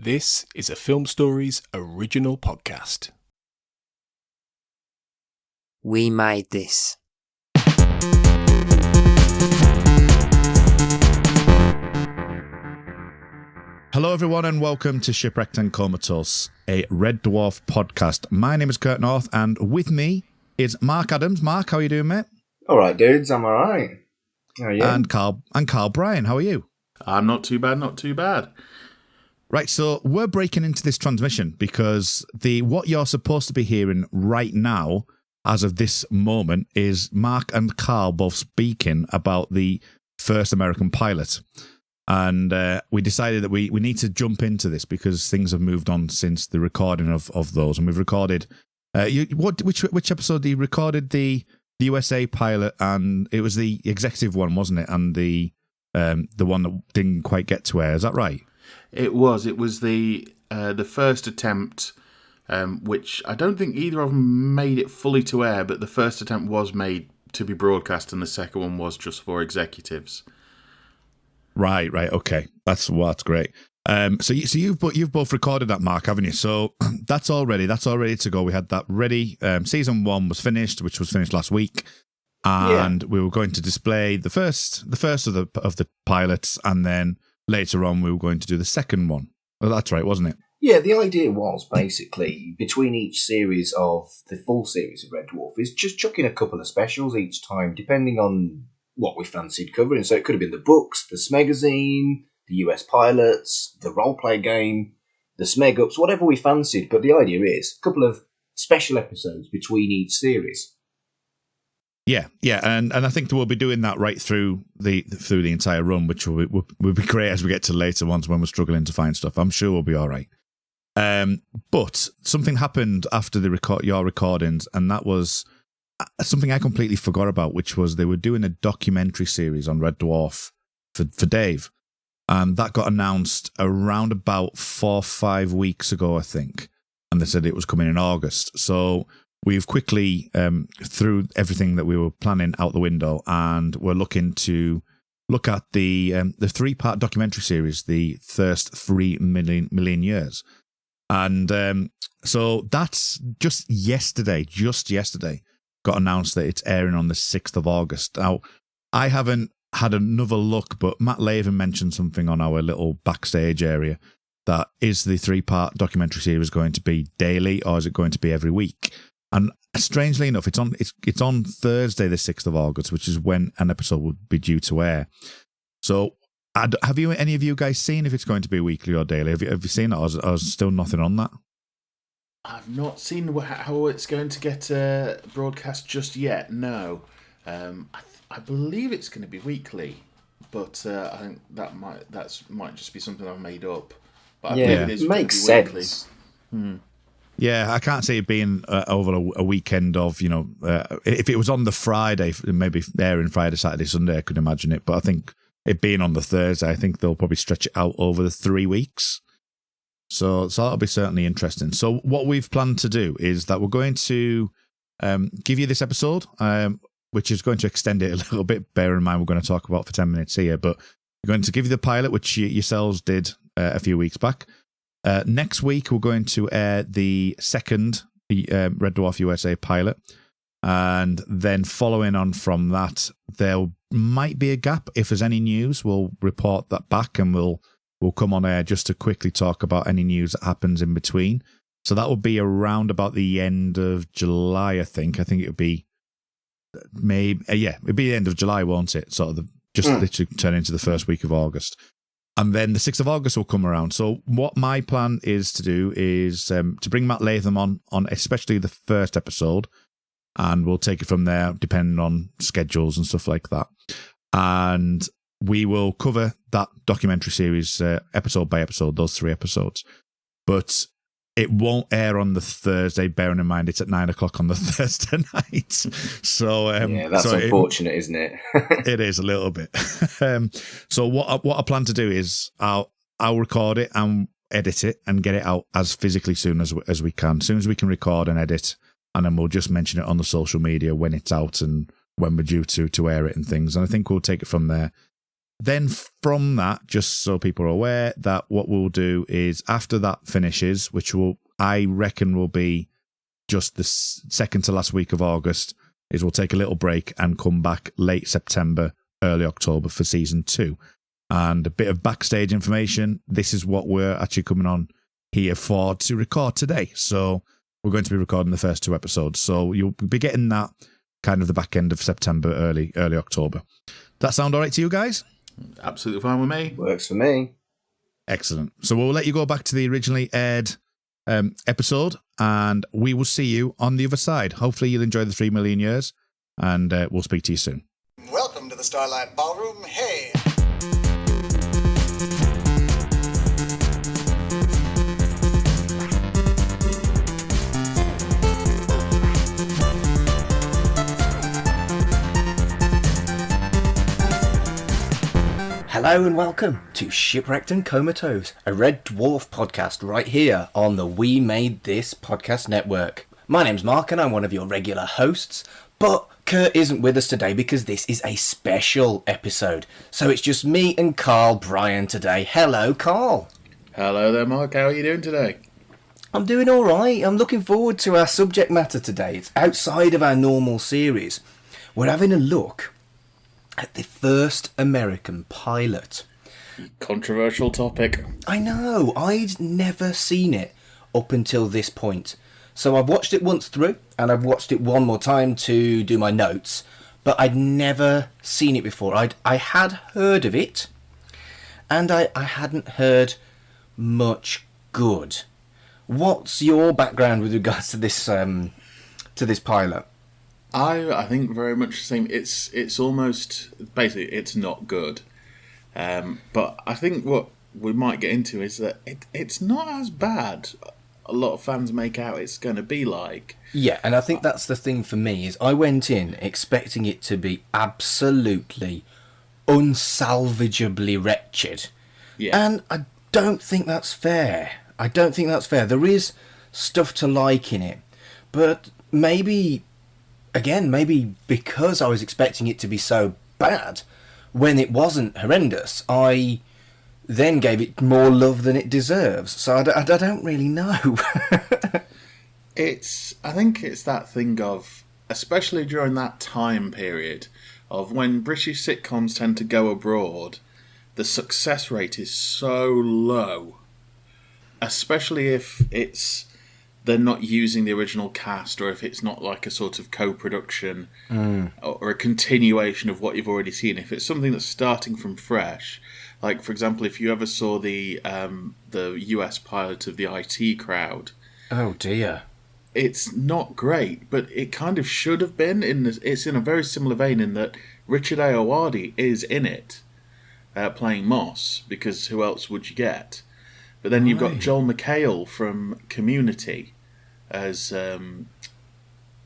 This is a Film Stories original podcast. We made this. Hello everyone and welcome to Shipwrecked and Comatose, a Red Dwarf podcast. My name is Kurt North and with me is Mark Adams. Mark, how are you doing, mate? All right, dudes, I'm all right. How are you? And Carl Bryan, how are you? I'm not too bad, not too bad. Right, so we're breaking into this transmission because what you're supposed to be hearing right now, as of this moment, is Mark and Carl both speaking about the first American pilot. And we decided that we need to jump into this because things have moved on since the recording of those. And we've recorded... which episode you recorded? The USA pilot, and it was the executive one, wasn't it? And the one that didn't quite get to air. Is that right? It was the first attempt, which I don't think either of them made it fully to air, but the first attempt was made to be broadcast, and the second one was just for executives. Right, okay, that's great. So you've both recorded that, Mark, haven't you? So that's all ready to go. We had that ready. Season 1 was finished, which was finished last week, and we were going to display the first of the pilots, and then later on we were going to do the second one. Well, that's right, wasn't it? Yeah, the idea was basically between each series of the full series of Red Dwarf is just chucking a couple of specials each time, depending on what we fancied covering. So it could have been the books, the Smegazine, the US pilots, the roleplay game, the Smeg-ups, whatever we fancied. But the idea is a couple of special episodes between each series. Yeah, and I think that we'll be doing that right through the entire run, which will be great as we get to later ones when we're struggling to find stuff. I'm sure we'll be all right. But something happened after your recordings, and that was something I completely forgot about, which was they were doing a documentary series on Red Dwarf for Dave. And that got announced around about 4 or 5 weeks ago, I think. And they said it was coming in August. So we've quickly threw everything that we were planning out the window, and we're looking to look at the 3-part documentary series, The First 3 million Years. And so that's just yesterday, got announced that it's airing on the 6th of August. Now, I haven't had another look, but Matt Laven mentioned something on our little backstage area. That is the 3-part documentary series going to be daily, or is it going to be every week? And strangely enough, it's on Thursday, the 6th of August, which is when an episode would be due to air. So, have any of you guys seen if it's going to be weekly or daily? Have you seen it, or is still nothing on that? I've not seen how it's going to get broadcast just yet. No, I believe it's going to be weekly, but I think that might just be something I've made up. But I believe it is makes sense. Yeah, I can't see it being over a weekend of, if it was on the Friday, maybe airing Friday, Saturday, Sunday, I could imagine it. But I think it being on the Thursday, I think they'll probably stretch it out over the 3 weeks. So that'll be certainly interesting. So what we've planned to do is that we're going to give you this episode, which is going to extend it a little bit. Bear in mind, we're going to talk about for 10 minutes here, but we're going to give you the pilot, which yourselves did a few weeks back. Next week, we're going to air the second Red Dwarf USA pilot. And then following on from that, there might be a gap. If there's any news, we'll report that back, and we'll come on air just to quickly talk about any news that happens in between. So that will be around about the end of July, I think. I think it would be it'd be the end of July, won't it? Sort of literally turn into the first week of August. And then the 6th of August will come around. So what my plan is to do is to bring Matt Latham on especially the first episode, and we'll take it from there depending on schedules and stuff like that. And we will cover that documentary series episode by episode, those 3 episodes. But it won't air on the Thursday, bearing in mind it's at 9:00 on the Thursday night. So that's unfortunate, isn't it? It is a little bit. So what I plan to do is I'll record it and edit it and get it out as physically soon as we can. As soon as we can record and edit, and then we'll just mention it on the social media when it's out and when we're due to air it and things. And I think we'll take it from there. Then from that, just so people are aware, that what we'll do is after that finishes, which I reckon will be just the second to last week of August, is we'll take a little break and come back late September, early October for season 2. And a bit of backstage information. This is what we're actually coming on here for to record today. So we're going to be recording the first 2 episodes. So you'll be getting that kind of the back end of September, early October. That sound all right to you guys? Absolutely fine with me. Works for me. Excellent. So we'll let you go back to the originally aired episode, and we will see you on the other side. Hopefully you'll enjoy the 3 million years, and we'll speak to you soon. Welcome to the Starlight Ballroom. Hey! Hello and welcome to Shipwrecked and Comatose, a Red Dwarf podcast right here on the We Made This podcast network. My name's Mark and I'm one of your regular hosts, but Kurt isn't with us today because this is a special episode. So it's just me and Carl Bryan today. Hello, Carl. Hello there, Mark. How are you doing today? I'm doing alright. I'm looking forward to our subject matter today. It's outside of our normal series. We're having a look at the first American pilot. Controversial topic. I know, I'd never seen it up until this point. So I've watched it once through, and I've watched it one more time to do my notes, but I'd never seen it before. I had heard of it, and I hadn't heard much good. What's your background with regards to this pilot? I think very much the same. It's almost basically it's not good, but I think what we might get into is that it's not as bad. A lot of fans make out it's going to be like. Yeah, and I think that's the thing for me is I went in expecting it to be absolutely unsalvageably wretched, and I don't think that's fair. There is stuff to like in it, but maybe because I was expecting it to be so bad, when it wasn't horrendous, I then gave it more love than it deserves. So I don't really know. I think it's that thing of, especially during that time period, of when British sitcoms tend to go abroad, the success rate is so low. Especially if they're not using the original cast, or if it's not like a sort of co-production or a continuation of what you've already seen. If it's something that's starting from fresh, like for example, if you ever saw the US pilot of the IT Crowd. Oh dear. It's not great, but it kind of should have been. It's in a very similar vein in that Richard Ayoade is in it, playing Moss, because who else would you get? But then you've got Joel McHale from Community as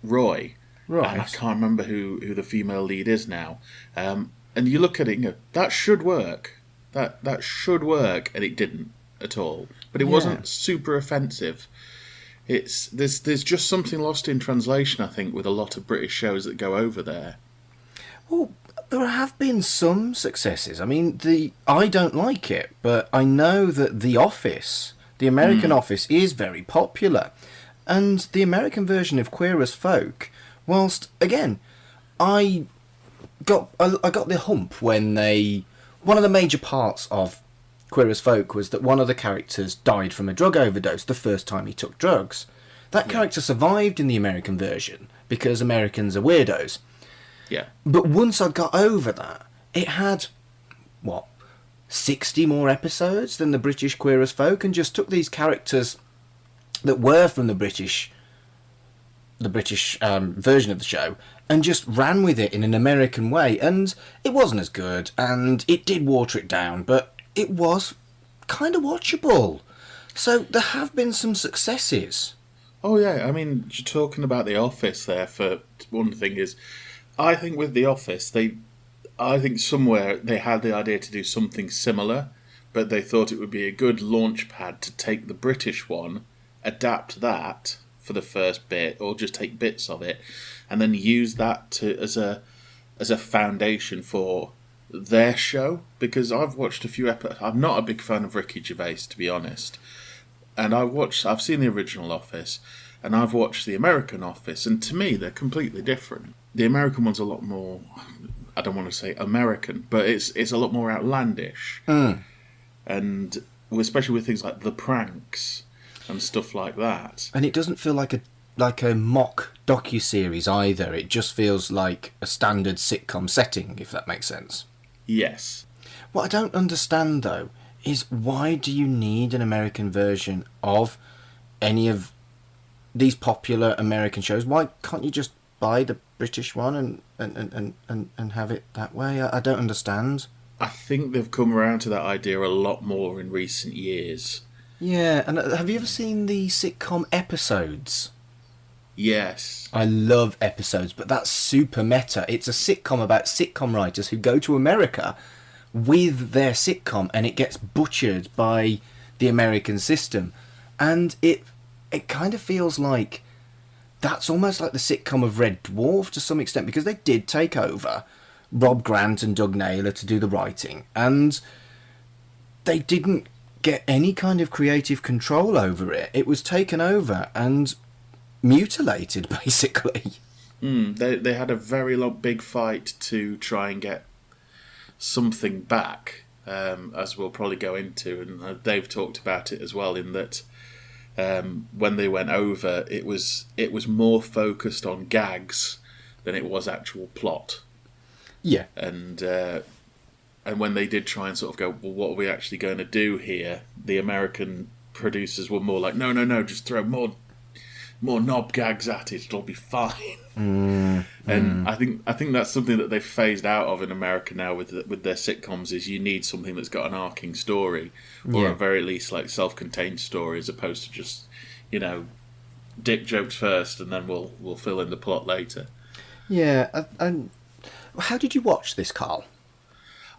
Roy. Right. And I can't remember who the female lead is now. And you look at it and go, that should work. That should work. And it didn't at all. But it wasn't super offensive. There's just something lost in translation, I think, with a lot of British shows that go over there. Well, there have been some successes. I mean, I don't like it, but I know that The Office, the American Office, is very popular. And the American version of Queer as Folk, whilst, again, I got the hump when one of the major parts of Queer as Folk was that one of the characters died from a drug overdose the first time he took drugs. That character survived in the American version because Americans are weirdos. Yeah. But once I got over that, it had, 60 more episodes than the British Queer as Folk, and just took these characters that were from the British version of the show and just ran with it in an American way. And it wasn't as good, and it did water it down, but it was kind of watchable. So there have been some successes. Oh, yeah. I mean, you're talking about The Office there, for one thing is, I think with The Office, I think somewhere they had the idea to do something similar, but they thought it would be a good launch pad to take the British one, adapt that for the first bit, or just take bits of it, and then use that as a foundation for their show, because I've watched a few episodes. I'm not a big fan of Ricky Gervais, to be honest. And I've seen the original Office, and I've watched the American Office, and to me, they're completely different. The American one's a lot more, I don't want to say American, but it's a lot more outlandish. And especially with things like the pranks and stuff like that. And it doesn't feel like a mock docuseries either. It just feels like a standard sitcom setting, if that makes sense. Yes. What I don't understand, though, is why do you need an American version of any of these popular American shows? Why can't you just buy the British one and have it that way? I don't understand. I think they've come around to that idea a lot more in recent years. Yeah, and have you ever seen the sitcom Episodes? Yes. I love Episodes, but that's super meta. It's a sitcom about sitcom writers who go to America with their sitcom, and it gets butchered by the American system. And it kind of feels like that's almost like the sitcom of Red Dwarf to some extent, because they did take over Rob Grant and Doug Naylor to do the writing, and they didn't get any kind of creative control over it. It was taken over and mutilated, basically. They had a very big fight to try and get something back, as we'll probably go into, and Dave talked about it as well, in that when they went over, it was more focused on gags than it was actual plot. Yeah. And when they did try and sort of go, well, what are we actually going to do here? The American producers were more like, no, just throw more knob gags at it, it'll be fine. And I think that's something that they've phased out of in America now with their sitcoms, is you need something that's got an arcing story, or at very least like self-contained story, as opposed to just, dick jokes first and then we'll fill in the plot later. Yeah, and how did you watch this, Carl?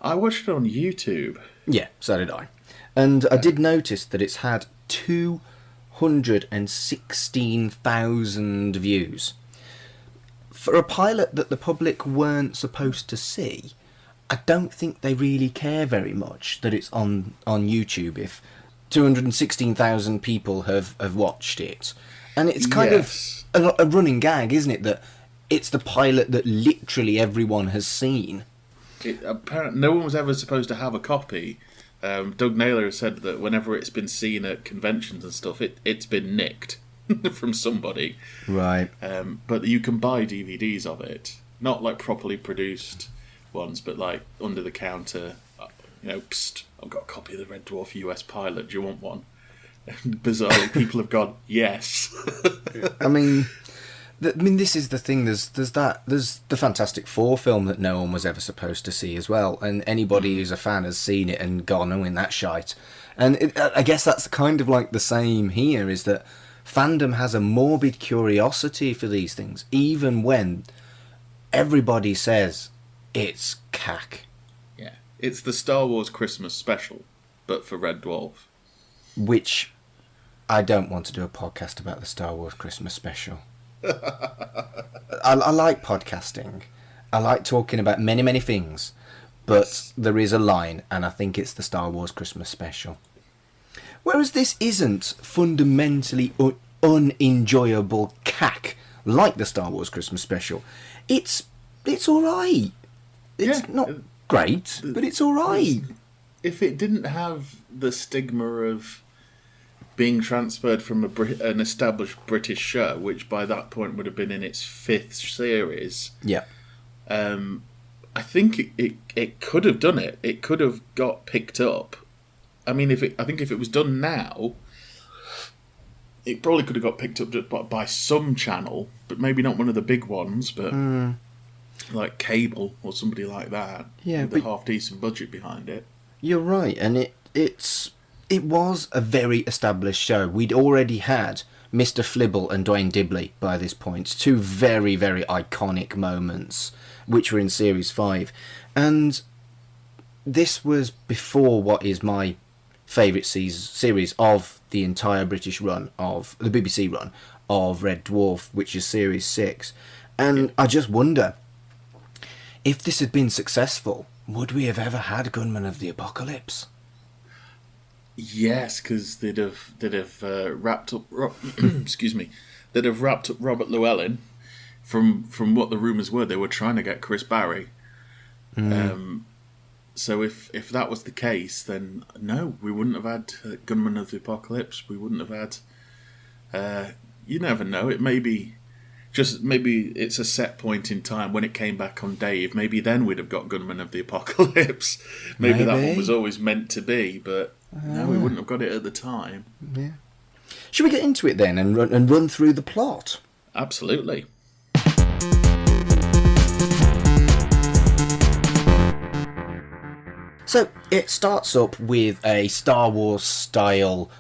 I watched it on YouTube. Yeah, so did I. And I did notice that it's had 216,000 views. For a pilot that the public weren't supposed to see, I don't think they really care very much that it's on YouTube if 216,000 people have watched it. And it's kind of a running gag, isn't it, that it's the pilot that literally everyone has seen. Apparently, no one was ever supposed to have a copy. Doug Naylor has said that whenever it's been seen at conventions and stuff, it's been nicked from somebody. Right. But you can buy DVDs of it. Not like properly produced ones, but like under the counter. Psst, I've got a copy of the Red Dwarf US pilot. Do you want one? And bizarrely, people have gone, yes. I mean, this is the thing. There's the Fantastic Four film that no one was ever supposed to see as well, and anybody who's a fan has seen it and gone, oh, in that shite. And I guess that's kind of like the same here, is that fandom has a morbid curiosity for these things, even when everybody says it's cack. Yeah, it's the Star Wars Christmas special, but for Red Dwarf. Which I don't want to do a podcast about the Star Wars Christmas special. I like podcasting. I like talking about many, many things. But there is a line, and I think it's the Star Wars Christmas special. Whereas this isn't fundamentally unenjoyable cack like the Star Wars Christmas special. It's alright. It's not great, but it's alright. If it didn't have the stigma of being transferred from an established British show, which by that point would have been in its 5th series. Yeah. I think it could have done it. It could have got picked up. I mean, I think if it was done now, it probably could have got picked up just by some channel, but maybe not one of the big ones, but like cable or somebody like that. Yeah, with a half-decent budget behind it. You're right, and it was a very established show. We'd already had Mr. Flibble and Dwayne Dibley by this point, 2 very, very iconic moments, which were in Series 5. And this was before what is my favourite series of the entire British run, of the BBC run, of Red Dwarf, which is Series 6. And I just wonder, if this had been successful, would we have ever had Gunman of the Apocalypse? Yes, because they'd have wrapped up. Excuse me, they'd have wrapped up Robert Llewellyn. From what the rumours were, they were trying to get Chris Barry. So if that was the case, then no, we wouldn't have had Gunman of the Apocalypse. We wouldn't have had. You never know. It may be maybe it's a set point in time when it came back on Dave. Maybe then we'd have got Gunman of the Apocalypse. Maybe that one was always meant to be, but no, we wouldn't have got it at the time. Yeah. Should we get into it then and run through the plot? Absolutely. So it starts up with a Star Wars style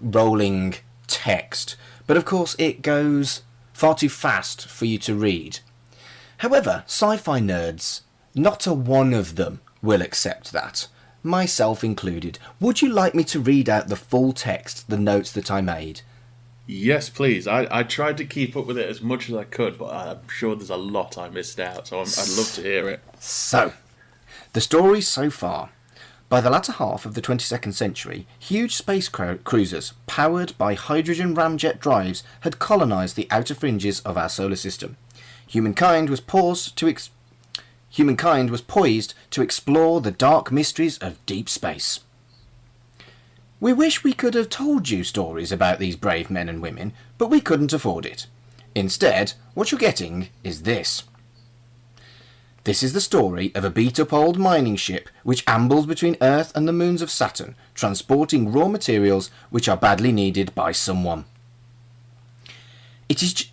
rolling text, but of course it goes far too fast for you to read. However, sci-fi nerds, not a one of them will accept that, myself included. Would you like me to read out the full text, the notes that I made? Yes, please. I tried to keep up with it as much as I could, but I'm sure there's a lot I missed out, so I'd love to hear it. So, the story so far. By the latter half of the 22nd century, huge space cruisers powered by hydrogen ramjet drives had colonised the outer fringes of our solar system. Humankind was poised to explore the dark mysteries of deep space. We wish we could have told you stories about these brave men and women, but we couldn't afford it. Instead, what you're getting is this. This is the story of a beat-up old mining ship which ambles between Earth and the moons of Saturn, transporting raw materials which are badly needed by someone. Is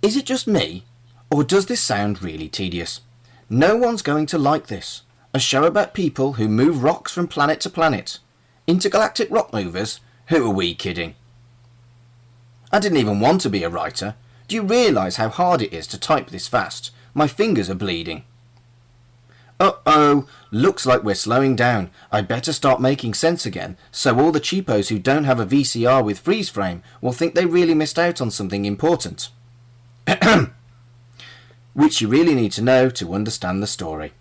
it just me, or does this sound really tedious? No one's going to like this. A show about people who move rocks from planet to planet. Intergalactic rock movers? Who are we kidding? I didn't even want to be a writer. Do you realise how hard it is to type this fast? My fingers are bleeding. Uh-oh, looks like we're slowing down. I'd better start making sense again, so all the cheapos who don't have a VCR with freeze frame will think they really missed out on something important. Which you really need to know to understand the story.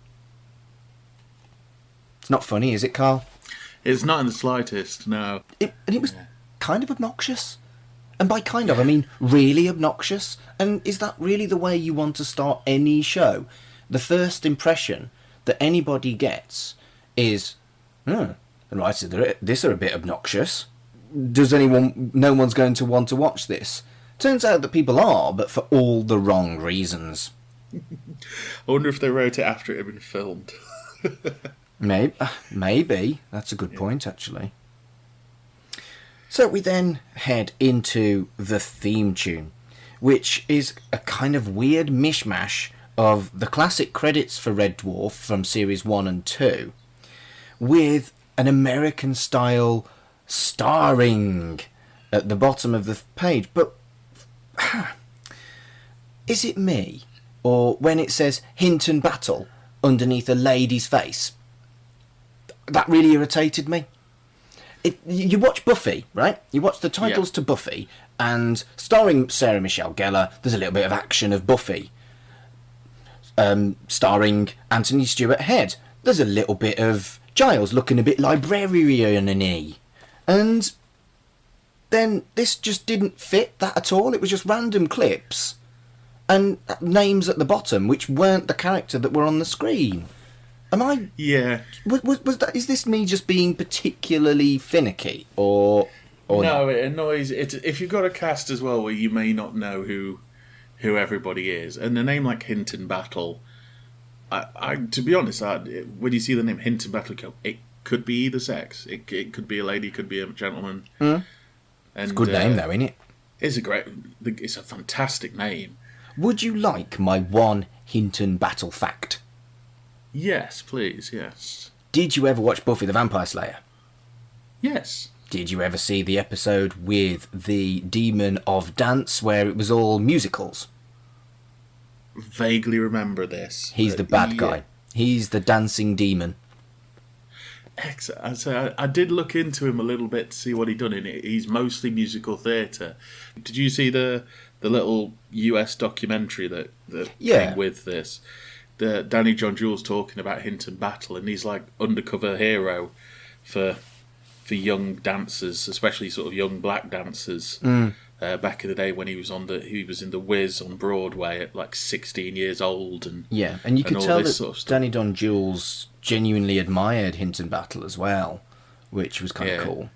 It's not funny, is it, Carl? It's not in the slightest, no. It was kind of obnoxious. And by kind of, I mean really obnoxious. And is that really the way you want to start any show? The first impression that anybody gets is, the writers of this are a bit obnoxious. No one's going to want to watch this. Turns out that people are, but for all the wrong reasons. I wonder if they wrote it after it had been filmed. Maybe. That's a good point, actually. So we then head into the theme tune, which is a kind of weird mishmash of the classic credits for Red Dwarf from Series 1 and 2, with an American-style starring at the bottom of the page. But is it me, or when it says Hinton Battle underneath a lady's face? That really irritated me. You watch Buffy, right? You watch the titles to Buffy, and starring Sarah Michelle Gellar, there's a little bit of action of Buffy. Starring Anthony Stewart Head, there's a little bit of Giles looking a bit librarian-y. And then this just didn't fit that at all. It was just random clips and names at the bottom which weren't the character that were on the screen. Am I? Yeah. Was that? Is this me just being particularly finicky, or no? Not? It annoys. If you've got a cast as well where you may not know who everybody is, and a name like Hinton Battle, I to be honest, when you see the name Hinton Battle, it could be either sex. It could be a lady, could be a gentleman. And, it's a good name, though, isn't it? It's a fantastic name. Would you like my one Hinton Battle fact? Yes, please, yes. Did you ever watch Buffy the Vampire Slayer? Yes. Did you ever see the episode with the Demon of Dance where it was all musicals? Vaguely remember this. He's the bad guy. He's the dancing demon. Excellent. So I did look into him a little bit to see what he'd done in it. He's mostly musical theatre. Did you see the little US documentary that came with this? Danny John Jules talking about Hinton Battle, and he's like undercover hero for young dancers, especially sort of young black dancers. Back in the day when he was in the Wiz on Broadway at like 16 years old, and and you could tell that sort of Danny Don Jules genuinely admired Hinton Battle as well, which was kind of cool.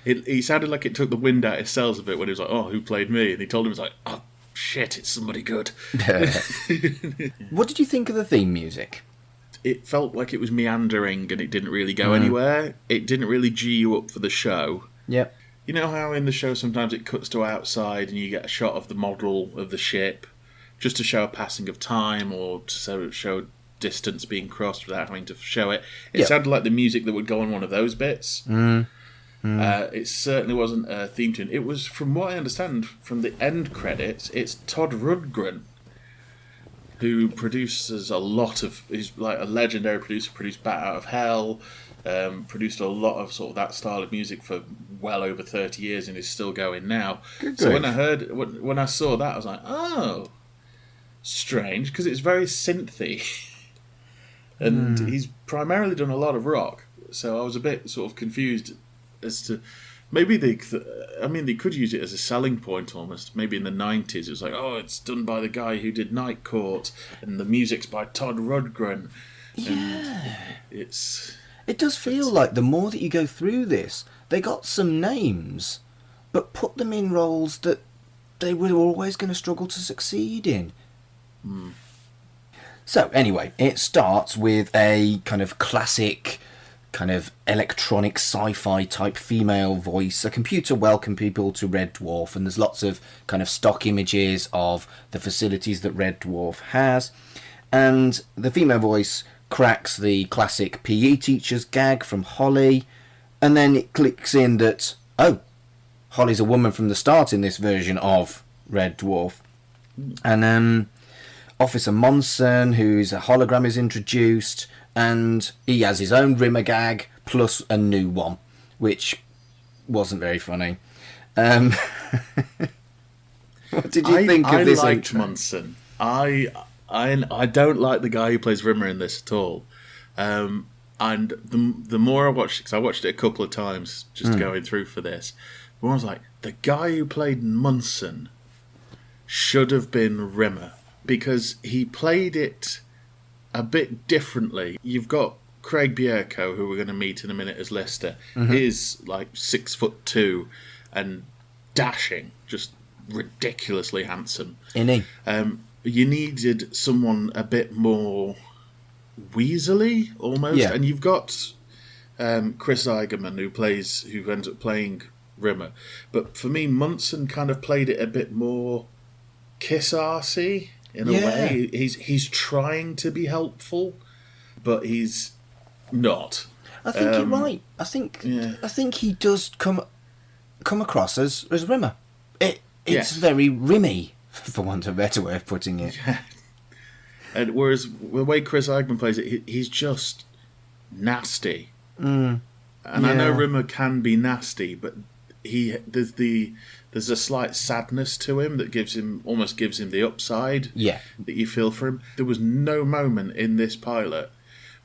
He sounded like it took the wind out his sails a bit when he was like, "Oh, who played me?" And he told him, "He was like, oh shit, it's somebody good." What did you think of the theme music? It felt like it was meandering and it didn't really go anywhere. It didn't really G you up for the show. Yep. You know how in the show sometimes it cuts to outside and you get a shot of the model of the ship just to show a passing of time or to show distance being crossed without having to show it. It sounded like the music that would go on one of those bits. It certainly wasn't a theme tune. It was, from what I understand from the end credits, it's Todd Rundgren, who produces a lot of... He's like a legendary producer, produced Bat Out of Hell, produced a lot of sort of that style of music for well over 30 years and is still going now. So when I saw that, I was like, oh, strange, because it's very synthy. And he's primarily done a lot of rock, so I was a bit sort of confused as to... Maybe they could use it as a selling point almost. Maybe in the 90s it was like, oh, it's done by the guy who did Night Court, and the music's by Todd Rundgren. Yeah. It does feel like the more that you go through this, they got some names, but put them in roles that they were always going to struggle to succeed in. So anyway, it starts with a kind of classic, kind of electronic sci-fi type female voice. A computer welcomed people to Red Dwarf, and there's lots of kind of stock images of the facilities that Red Dwarf has. And the female voice cracks the classic PE teacher's gag from Holly, and then it clicks in that, oh, Holly's a woman from the start in this version of Red Dwarf. And Officer Monson, who's a hologram, is introduced, and he has his own Rimmer gag plus a new one, which wasn't very funny. What did you think of this? I liked Monson. I don't like the guy who plays Rimmer in this at all. And the more I watched it, because I watched it a couple of times just going through for this, I was like, the guy who played Monson should have been Rimmer, because he played it a bit differently. You've got Craig Bierko, who we're going to meet in a minute as Lister. He's like 6'2" and dashing, just ridiculously handsome. Innie. You needed someone a bit more weaselly, almost. Yeah. And you've got Chris Eigerman, who ends up playing Rimmer. But for me, Munson kind of played it a bit more kiss-arsey in a way. He's trying to be helpful, but he's not. I think you're right. I think he does come across as Rimmer. It's very Rimmy, for want of a better way of putting it. Yeah. And whereas the way Chris Eichmann plays it, he's just nasty. And I know Rimmer can be nasty, but there's a slight sadness to him that almost gives him the upside that you feel for him. There was no moment in this pilot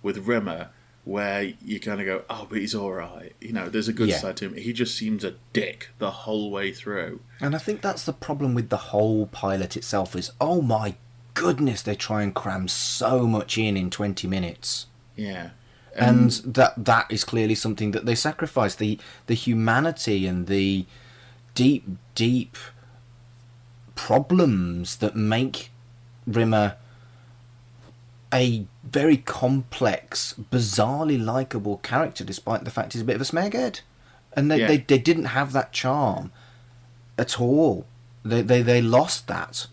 with Rimmer where you kind of go, oh, but he's all right. You know, there's a good side to him. He just seems a dick the whole way through. And I think that's the problem with the whole pilot itself is, oh my goodness, they try and cram so much in 20 minutes. Yeah. And that is clearly something that they sacrifice. The humanity and the deep problems that make Rimmer a very complex, bizarrely likeable character, despite the fact he's a bit of a smeghead. And they didn't have that charm at all. They lost that.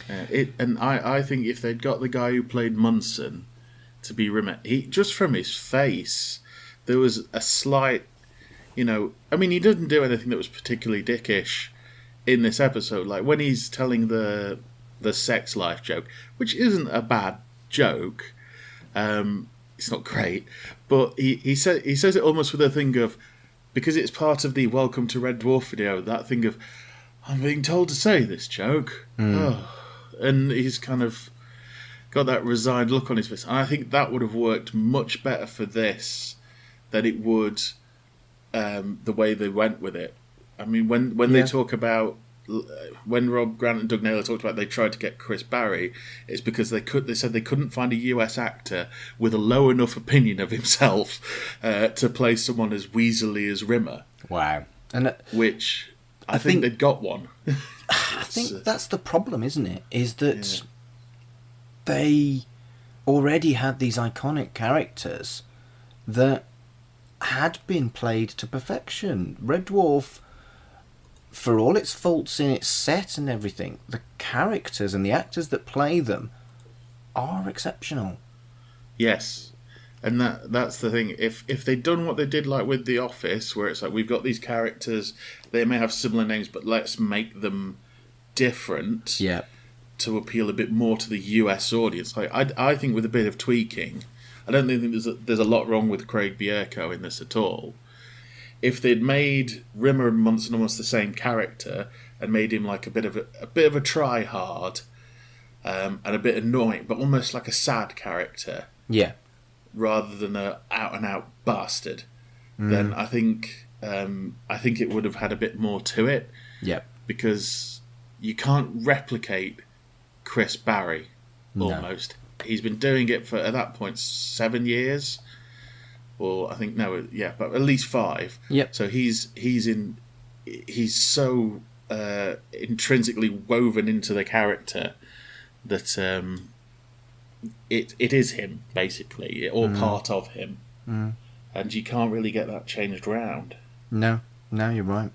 I think if they'd got the guy who played Munson to be Rimmer, just from his face, there was a slight, he didn't do anything that was particularly dickish in this episode. Like when he's telling the sex life joke, which isn't a bad joke, it's not great, but he says it almost with a thing of, because it's part of the Welcome to Red Dwarf video, that thing of, I'm being told to say this joke. Oh. And he's kind of, got that resigned look on his face. And I think that would have worked much better for this than it would the way they went with it. I mean, when they talk about, when Rob Grant and Doug Naylor talked about they tried to get Chris Barry, it's because they said they couldn't find a US actor with a low enough opinion of himself to play someone as weaselly as Rimmer. Wow. And which I think they'd got one. I think that's the problem, isn't it? Is that they already had these iconic characters that had been played to perfection. Red Dwarf, for all its faults in its set and everything, the characters and the actors that play them are exceptional. Yes. And that's the thing. If they'd done what they did like with The Office, where it's like, we've got these characters, they may have similar names, but let's make them different to appeal a bit more to the US audience. Like I think with a bit of tweaking, I don't think there's a lot wrong with Craig Bierko in this at all. If they'd made Rimmer and Munson almost the same character and made him like a bit of a try hard and a bit annoying, but almost like a sad character, rather than a out and out bastard, then I think it would have had a bit more to it. Because you can't replicate Chris Barry almost. No. He's been doing it for, at that point, 7 years. Or I think but at least 5. So he's so intrinsically woven into the character that it is him basically, or part of him, and you can't really get that changed around. No, you're right.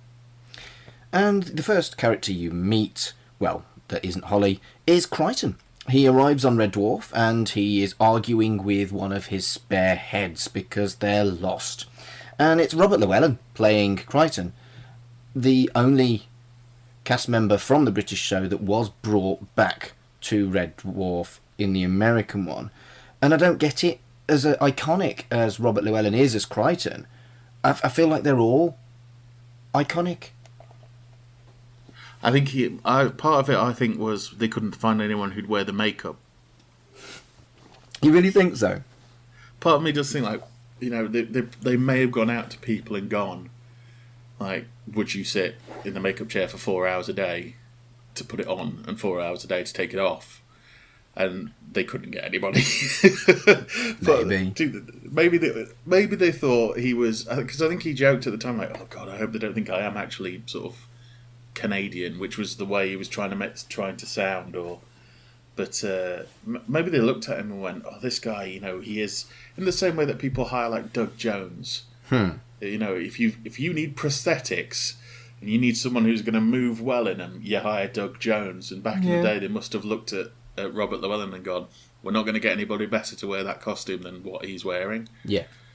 And the first character you meet, well, that isn't Holly, is Crichton. He arrives on Red Dwarf and he is arguing with one of his spare heads because they're lost. And it's Robert Llewellyn playing Crichton, the only cast member from the British show that was brought back to Red Dwarf in the American one. And I don't get it. As iconic as Robert Llewellyn is as Crichton, I feel like they're all iconic. I think part of it, I think, was they couldn't find anyone who'd wear the makeup. You really think so? Part of me does think, like, you know, they may have gone out to people and gone, like, would you sit in the makeup chair for 4 hours a day to put it on and 4 hours a day to take it off? And they couldn't get anybody. But maybe they thought he was, because I think he joked at the time, like, oh God, I hope they don't think I am actually sort of Canadian, which was the way he was trying to sound, but maybe they looked at him and went, oh, this guy, you know, he is, in the same way that people hire like Doug Jones. You know, if you need prosthetics and you need someone who's going to move well in them, you hire Doug Jones. And back in the day, they must have looked at Robert Llewellyn and gone, we're not going to get anybody better to wear that costume than what he's wearing.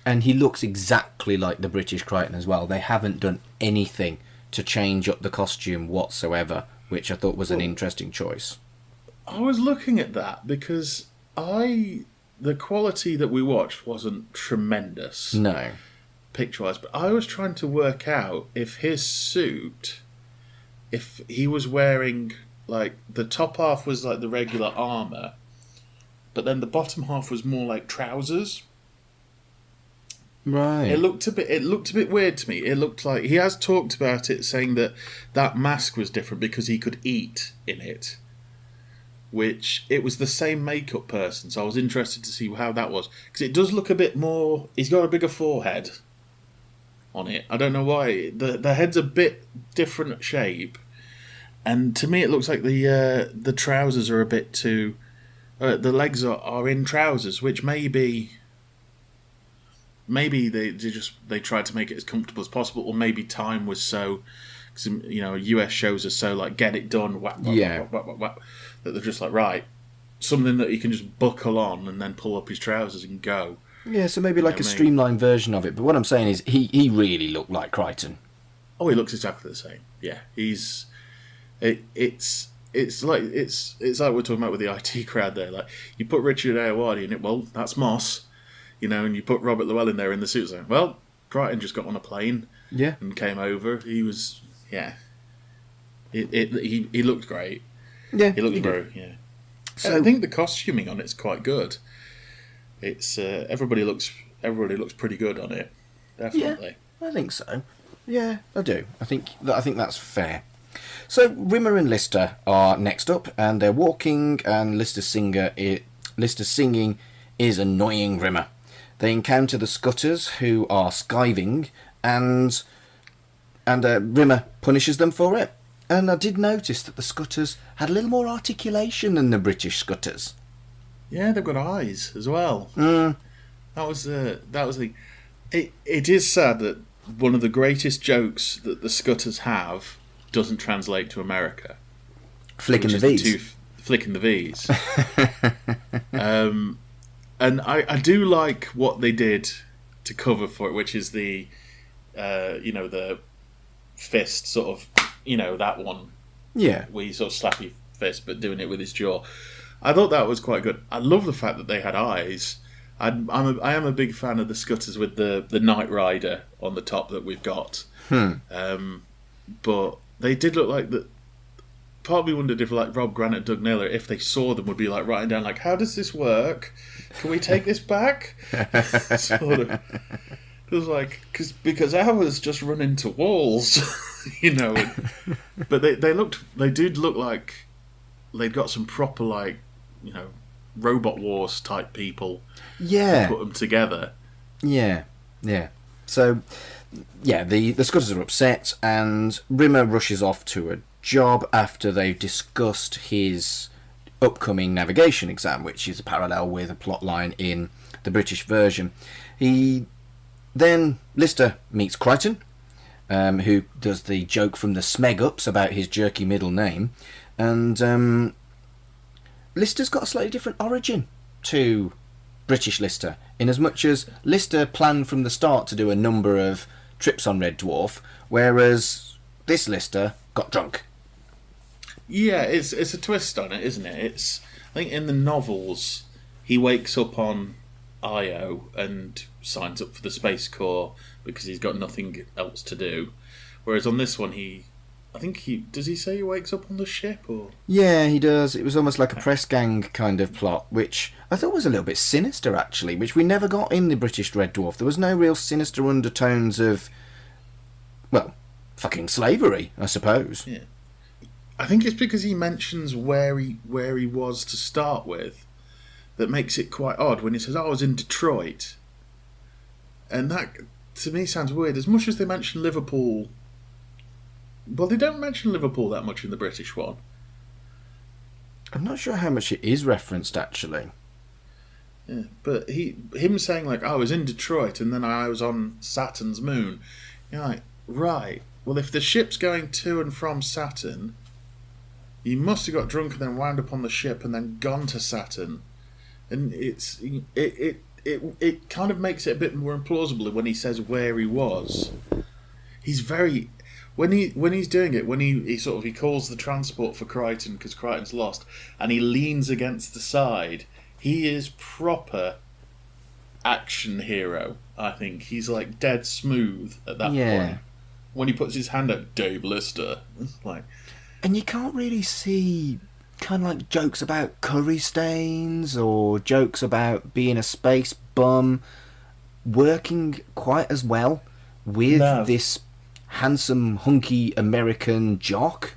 And he looks exactly like the British Crichton as well. They haven't done anything to change up the costume whatsoever, which I thought was an interesting choice. I was looking at that because the quality that we watched wasn't tremendous. No. Picture-wise, but I was trying to work out if his suit, if he was wearing, like, the top half was like the regular armour, but then the bottom half was more like trousers. Right. It looked a bit weird to me. It looked like he has talked about it, saying that mask was different because he could eat in it. Which it was the same makeup person, so I was interested to see how that was, because it does look a bit more. He's got a bigger forehead on it. I don't know why. The head's a bit different shape, and to me it looks like the trousers are a bit too. The legs are in trousers, which maybe they tried to make it as comfortable as possible, or maybe time was so, because, you know, US shows are so like get it done, whap, that they're just like, right, something that he can just buckle on and then pull up his trousers and go. Yeah, so maybe like a streamlined version of it. But what I'm saying is he really looked like Crichton. Oh, he looks exactly the same. Yeah, it's like we're talking about with the IT crowd there. Like, you put Richard Ayoade in it, well, that's Moss. You know, and you put Robert Llewellyn there in the suit, like, well, Crichton just got on a plane and came over. He was, he looked great. Yeah, he looked great, So I think the costuming on it's quite good. It's everybody looks pretty good on it. Definitely. Yeah, I think so. Yeah, I do. I think that's fair. So Rimmer and Lister are next up, and they're walking, and Lister's singing is annoying Rimmer. They encounter the Scutters, who are skiving, and Rimmer punishes them for it. And I did notice that the Scutters had a little more articulation than the British Scutters. Yeah, they've got eyes as well. That was the. It is sad that one of the greatest jokes that the Scutters have doesn't translate to America. Flicking the V's. Flicking the V's. And I do like what they did to cover for it, which is the the fist sort of, that one. Yeah. Where you sort of slap your fist, but doing it with his jaw. I thought that was quite good. I love the fact that they had eyes. I am a big fan of the Scutters with the Knight Rider on the top that we've got. But they did look like that. Part of me wondered if like Rob Grant and Doug Naylor, if they saw them, would be like writing down like, how does this work? Can we take this back? Sort of. It was like because ours just run into walls, But they did look like they'd got some proper like robot wars type people. Yeah. To put them together. Yeah. So, yeah, the Scutters are upset, and Rimmer rushes off to a job after they've discussed his upcoming navigation exam, which is a parallel with a plot line in the British version. Then Lister meets Crichton, who does the joke from the Smeg-Ups about his jerky middle name, and Lister's got a slightly different origin to British Lister, in as much as Lister planned from the start to do a number of trips on Red Dwarf, whereas this Lister got drunk. Yeah, it's a twist on it, isn't it? I think in the novels he wakes up on Io and signs up for the Space Corps because he's got nothing else to do, whereas on this one does he say he wakes up on the ship or? Yeah, he does. It was almost like a press gang kind of plot, which I thought was a little bit sinister, actually, which we never got in the British Red Dwarf. There was no real sinister undertones of, well, fucking slavery, I suppose. Yeah. I think it's because he mentions where he was to start with that makes it quite odd when he says, I was in Detroit. And that, to me, sounds weird. As much as they mention Liverpool... Well, they don't mention Liverpool that much in the British one. I'm not sure how much it is referenced, actually. Yeah, but him saying, like, I was in Detroit and then I was on Saturn's moon. You're like, right. Well, if the ship's going to and from Saturn, you must have got drunk and then wound up on the ship and then gone to Saturn. And it kind of makes it a bit more implausible when he says where he was. He's very... When he's doing it, when he calls the transport for Crichton because Crichton's lost, and he leans against the side, he is proper action hero. I think he's like dead smooth at that point. When he puts his hand up, Dave Lister, like, and you can't really see kind of like jokes about curry stains or jokes about being a space bum working quite as well with this handsome, hunky American jock.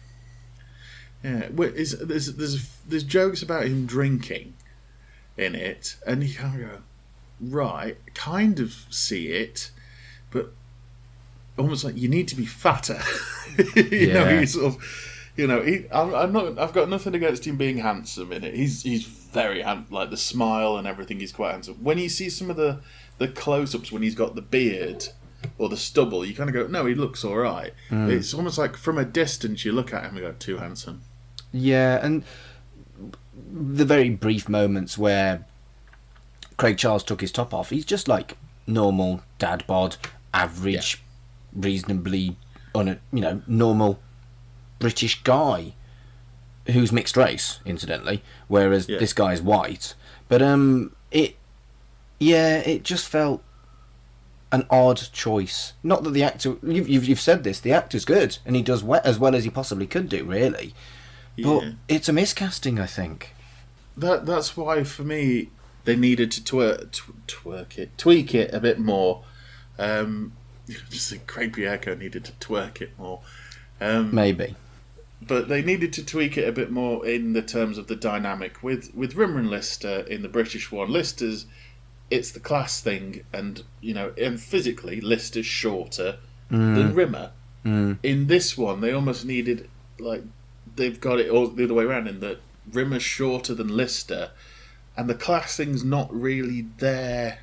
Yeah, there's jokes about him drinking in it, and you kind of go, right, kind of see it, but almost like you need to be fatter. He sort of, I've got nothing against him being handsome in it. He's very handsome, like the smile and everything. He's quite handsome. When you see some of the close-ups when he's got the beard or the stubble, you kind of go, no, he looks all right. It's almost like from a distance you look at him and go, too handsome. Yeah, and the very brief moments where Craig Charles took his top off, he's just like normal dad bod, average, reasonably normal British guy who's mixed race, incidentally, whereas this guy's white. But it just felt an odd choice. Not that the actor... You've said this. The actor's good, and he does as well as he possibly could do, really. But it's a miscasting, I think. that's why for me they needed to tweak it a bit more. Just think Craig Bierko needed to twerk it more. Maybe. But they needed to tweak it a bit more in the terms of the dynamic. With Rimmer and Lister in the British one, Lister's, it's the class thing, and and physically Lister's shorter than Rimmer. In this one, they almost needed, they've got it all the other way around in that Rimmer's shorter than Lister, and the class thing's not really there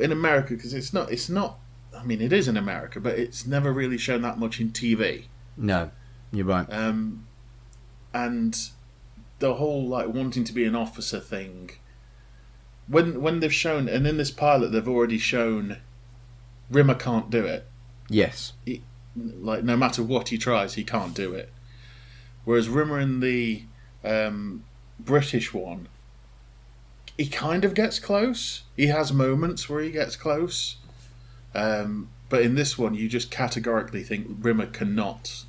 in America, because it's not. I mean, it is in America, but it's never really shown that much in TV. No, you're right. And the whole wanting to be an officer thing. When they've shown, and in this pilot they've already shown, Rimmer can't do it. Yes. No matter what he tries, he can't do it. Whereas Rimmer in the British one, he kind of gets close. He has moments where he gets close. But in this one, you just categorically think Rimmer cannot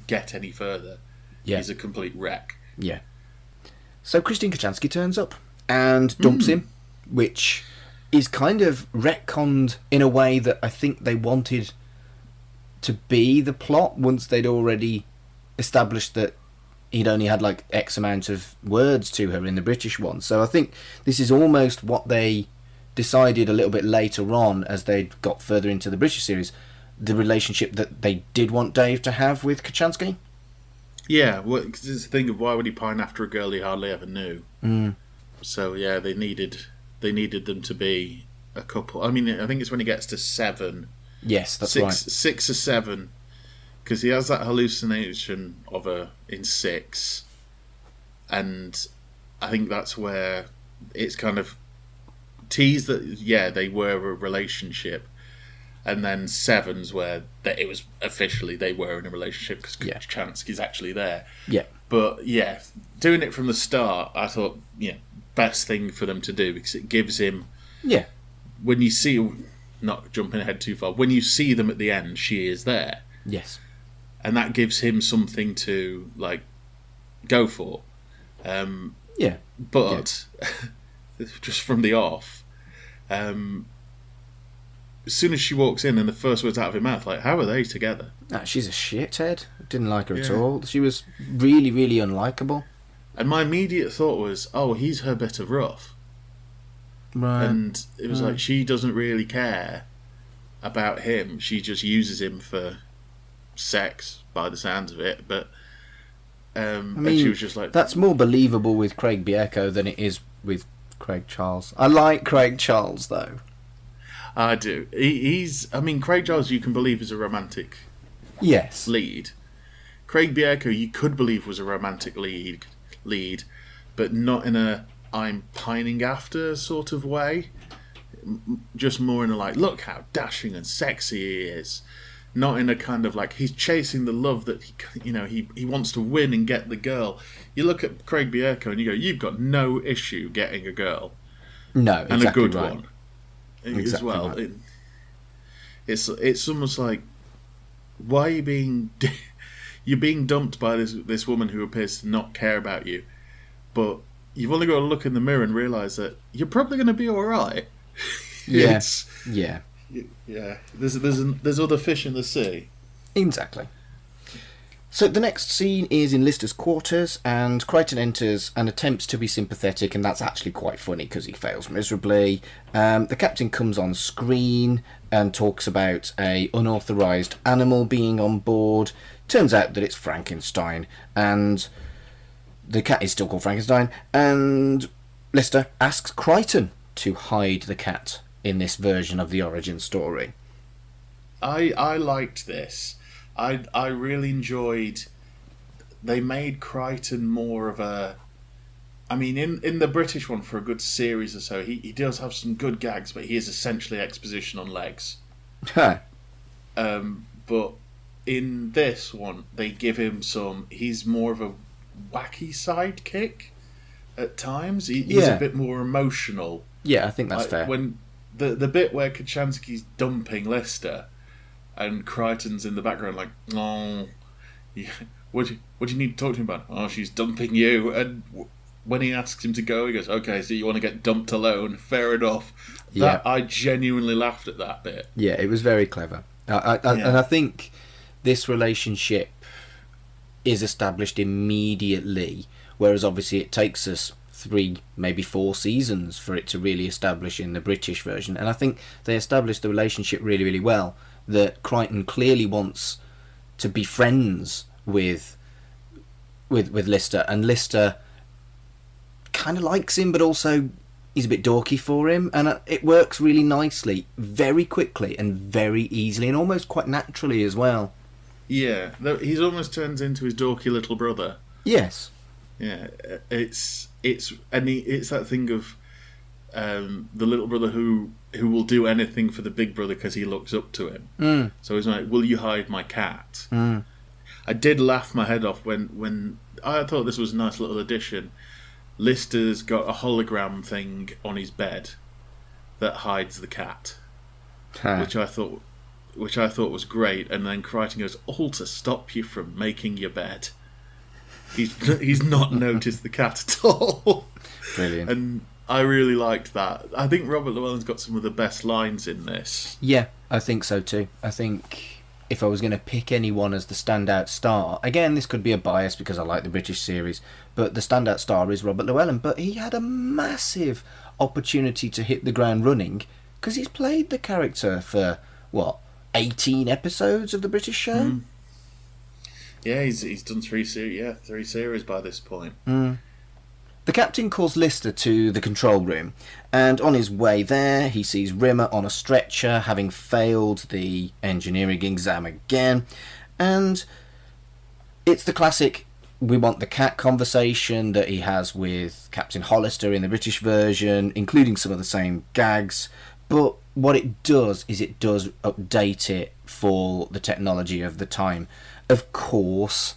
get any further. Yeah. He's a complete wreck. Yeah. So Christine Kochanski turns up and dumps him, which is kind of retconned in a way that I think they wanted to be the plot once they'd already established that he'd only had X amount of words to her in the British one. So I think this is almost what they decided a little bit later on as they got further into the British series, the relationship that they did want Dave to have with Kochanski. Yeah, well, cause it's the thing of why would he pine after a girl he hardly ever knew? So yeah, they needed them to be a couple. I mean, I think it's when he gets to 7. Yes, that's right. 6 or 7, because he has that hallucination of her in 6, and I think that's where it's kind of teased that they were a relationship, and then 7's where it was officially they were in a relationship because Kochanski's actually there. Yeah. But yeah, doing it from the start, I thought best thing for them to do, because it gives him when you see, not jumping ahead too far, when you see them at the end, she is there. Yes. And that gives him something to go for. But just from the off, as soon as she walks in and the first words out of her mouth, how are they together? She's a shithead. Didn't like her at all. She was really, really unlikable. And my immediate thought was, oh, he's her bit of rough. Right. And it was she doesn't really care about him. She just uses him for sex, by the sounds of it. But and she was just that's more believable with Craig Bierko than it is with Craig Charles. I like Craig Charles, though. I do. Craig Charles you can believe is a romantic lead. Craig Bierko you could believe was a romantic lead, but not in a I'm pining after sort of way. Just more in a look how dashing and sexy he is. Not in a kind of he's chasing the love that he wants to win and get the girl. You look at Craig Bierko and you go, you've got no issue getting a girl. No, and exactly a good right. one exactly as well. Right. It's almost why are you being you're being dumped by this woman who appears to not care about you, but you've only got to look in the mirror and realise that you're probably going to be all right. Yes. Yeah. Yeah. There's other fish in the sea. Exactly. So the next scene is in Lister's quarters, and Crichton enters and attempts to be sympathetic, and that's actually quite funny because he fails miserably. The captain comes on screen and talks about a unauthorised animal being on board. Turns out that it's Frankenstein, and the cat is still called Frankenstein, and Lister asks Crichton to hide the cat in this version of the origin story. I liked this. I really enjoyed. They made Crichton more of a. I mean, in the British one for a good series or so, he does have some good gags, but he is essentially exposition on legs. But in this one, they give him some. He's more of a wacky sidekick at times. He's a bit more emotional. Yeah, I think that's fair. When the bit where Kochanski's dumping Lister and Crichton's in the background what do you need to talk to him about? Oh, she's dumping you. And when he asks him to go, he goes, "Okay, so you want to get dumped alone? Fair enough." Yeah. I genuinely laughed at that bit. Yeah, it was very clever. And I think this relationship is established immediately, whereas obviously it takes us 3, maybe 4 seasons for it to really establish in the British version. And I think they established the relationship really, really well. That Crichton clearly wants to be friends with Lister, and Lister kind of likes him, but also he's a bit dorky for him, and it works really nicely, very quickly and very easily, and almost quite naturally as well. Yeah, he's almost turns into his dorky little brother. Yes. Yeah, it's that thing of the little brother who will do anything for the big brother because he looks up to him. So he's like, "Will you hide my cat?" I did laugh my head off when I thought this was a nice little addition. Lister's got a hologram thing on his bed that hides the cat, which I thought was great. And then Crichton goes, "All to stop you from making your bed." He's not noticed the cat at all. Brilliant. And I really liked that. I think Robert Llewellyn's got some of the best lines in this. Yeah, I think so too. I think if I was going to pick anyone as the standout star, again, this could be a bias because I like the British series, but the standout star is Robert Llewellyn. But he had a massive opportunity to hit the ground running because he's played the character for, 18 episodes of the British show? Yeah, he's done 3 series by this point. The captain calls Lister to the control room, and on his way there he sees Rimmer on a stretcher, having failed the engineering exam again, and it's the classic "we want the cat" conversation that he has with Captain Hollister in the British version, including some of the same gags, but what it does is it does update it for the technology of the time. Of course,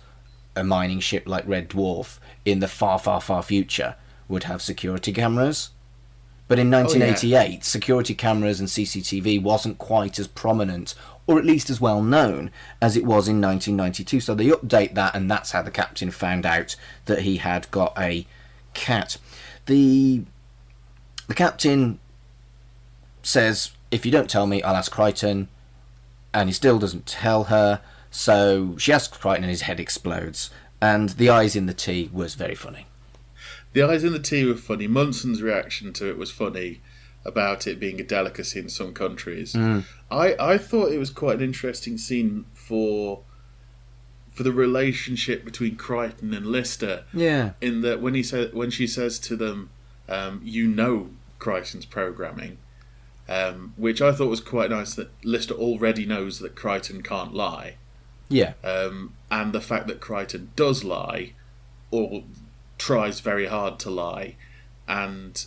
a mining ship like Red Dwarf in the far, far, far future would have security cameras. But in 1988, security cameras and CCTV wasn't quite as prominent, or at least as well known, as it was in 1992. So they update that, and that's how the captain found out that he had got a cat. The captain says, "If you don't tell me, I'll ask Crichton," and he still doesn't tell her. So she asks Crichton and his head explodes. And the eyes in the tea was very funny. The eyes in the tea were funny. Munson's reaction to it was funny, about it being a delicacy in some countries. I thought it was quite an interesting scene for the relationship between Crichton and Lister. Yeah. In that when she says to them, Crichton's programming, which I thought was quite nice, that Lister already knows that Crichton can't lie. Yeah. And the fact that Crichton does lie, or tries very hard to lie, and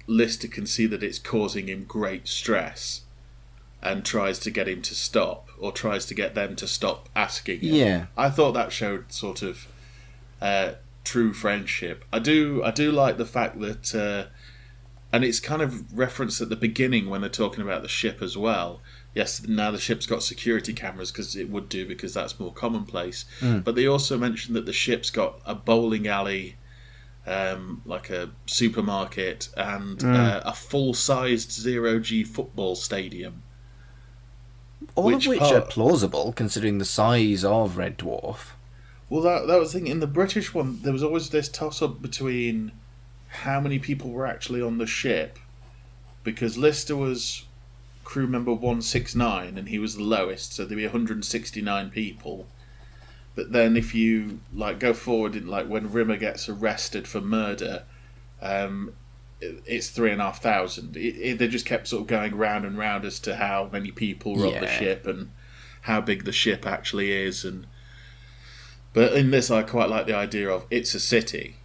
Lister can see that it's causing him great stress, and tries to get him to stop, or tries to get them to stop asking him. Yeah. I thought that showed sort of true friendship. I do like the fact that, and it's kind of referenced at the beginning when they're talking about the ship as well. Yes, now the ship's got security cameras because that's more commonplace. But they also mentioned that the ship's got a bowling alley, like a supermarket, and a full-sized zero-G football stadium. All of which are plausible, considering the size of Red Dwarf. Well, that was the thing. In the British one, there was always this toss-up between how many people were actually on the ship, because Lister was crew member 169 and he was the lowest, so there'd be 169 people. But then if you go forward in when Rimmer gets arrested for murder, it's 3,500. They just kept sort of going round and round as to how many people were on the ship and how big the ship actually is. But in this, I quite like the idea of it's a city.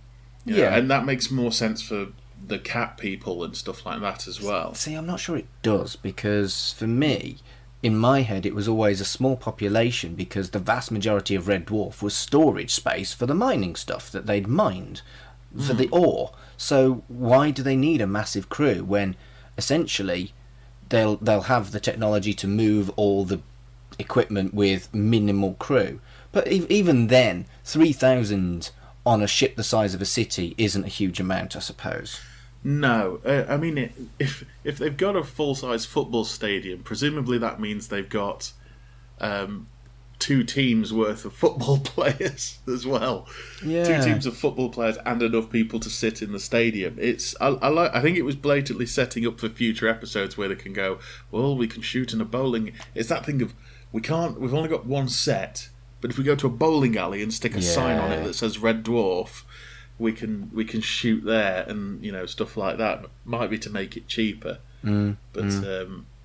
You know, and that makes more sense for the cat people and stuff like that as well. See, I'm not sure it does, because for me, in my head, it was always a small population, because the vast majority of Red Dwarf was storage space for the mining stuff that they'd mined, for the ore. So why do they need a massive crew when essentially they'll have the technology to move all the equipment with minimal crew? But even then, 3,000 on a ship the size of a city isn't a huge amount, I suppose. No, I mean, if they've got a full-size football stadium, presumably that means they've got 2 teams worth of football players as well. Yeah. 2 teams of football players and enough people to sit in the stadium. I think it was blatantly setting up for future episodes where they can go, well, we can shoot in a bowling. It's that thing of we've only got one set, but if we go to a bowling alley and stick a sign on it that says Red Dwarf, we can shoot there, and stuff like that. Might be to make it cheaper, but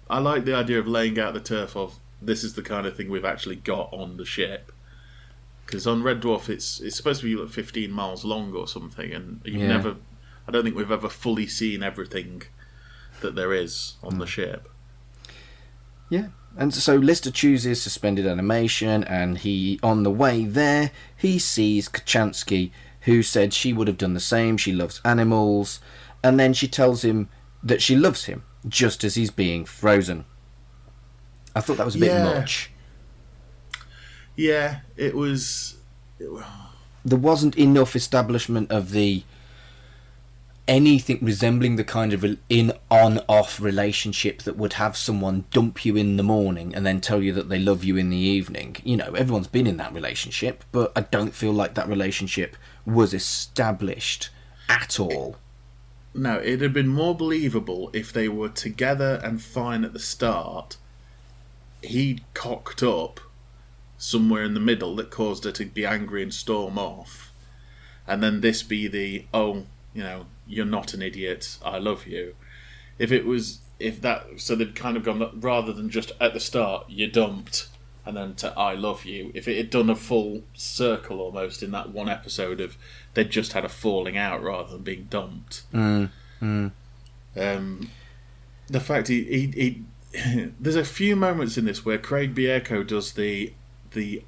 I like the idea of laying out the turf of this is the kind of thing we've actually got on the ship. Because on Red Dwarf, it's supposed to be like 15 miles long or something, and I don't think we've ever fully seen everything that there is on the ship. Yeah. And so Lister chooses suspended animation, and on the way there, he sees Kachansky, who said she would have done the same, she loves animals, and then she tells him that she loves him, just as he's being frozen. I thought that was a bit much. Yeah, it was... There wasn't enough establishment of anything resembling the kind of on-off relationship that would have someone dump you in the morning and then tell you that they love you in the evening. Everyone's been in that relationship, but I don't feel like that relationship was established at all. No, it'd have been more believable if they were together and fine at the start. He'd cocked up somewhere in the middle that caused her to be angry and storm off, and then this be the you're not an idiot, I love you. So they'd kind of gone, rather than just at the start you dumped and then to I love you, if it had done a full circle almost in that one episode of they'd just had a falling out rather than being dumped. The fact he there's a few moments in this where Craig Bierko does the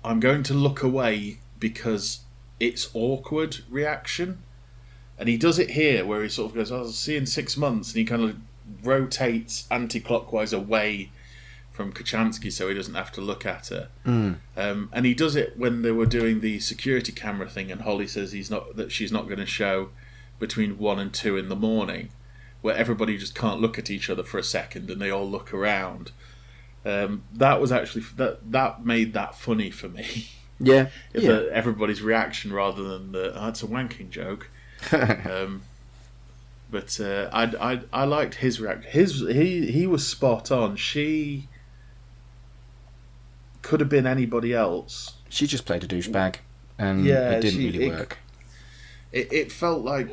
I'm going to look away because it's awkward reaction, and he does it here where he sort of goes, I'll see you in 6 months, and he kind of rotates anti-clockwise away from Kachansky so he doesn't have to look at her. And he does it when they were doing the security camera thing, and Holly says that she's not going to show between 1 and 2 in the morning, where everybody just can't look at each other for a second and they all look around. That was actually that made that funny for me. Yeah, everybody's reaction rather than it's a wanking joke. But I liked his reaction. He was spot on. She could have been anybody else. She just played a douchebag, and it didn't really work. It felt like,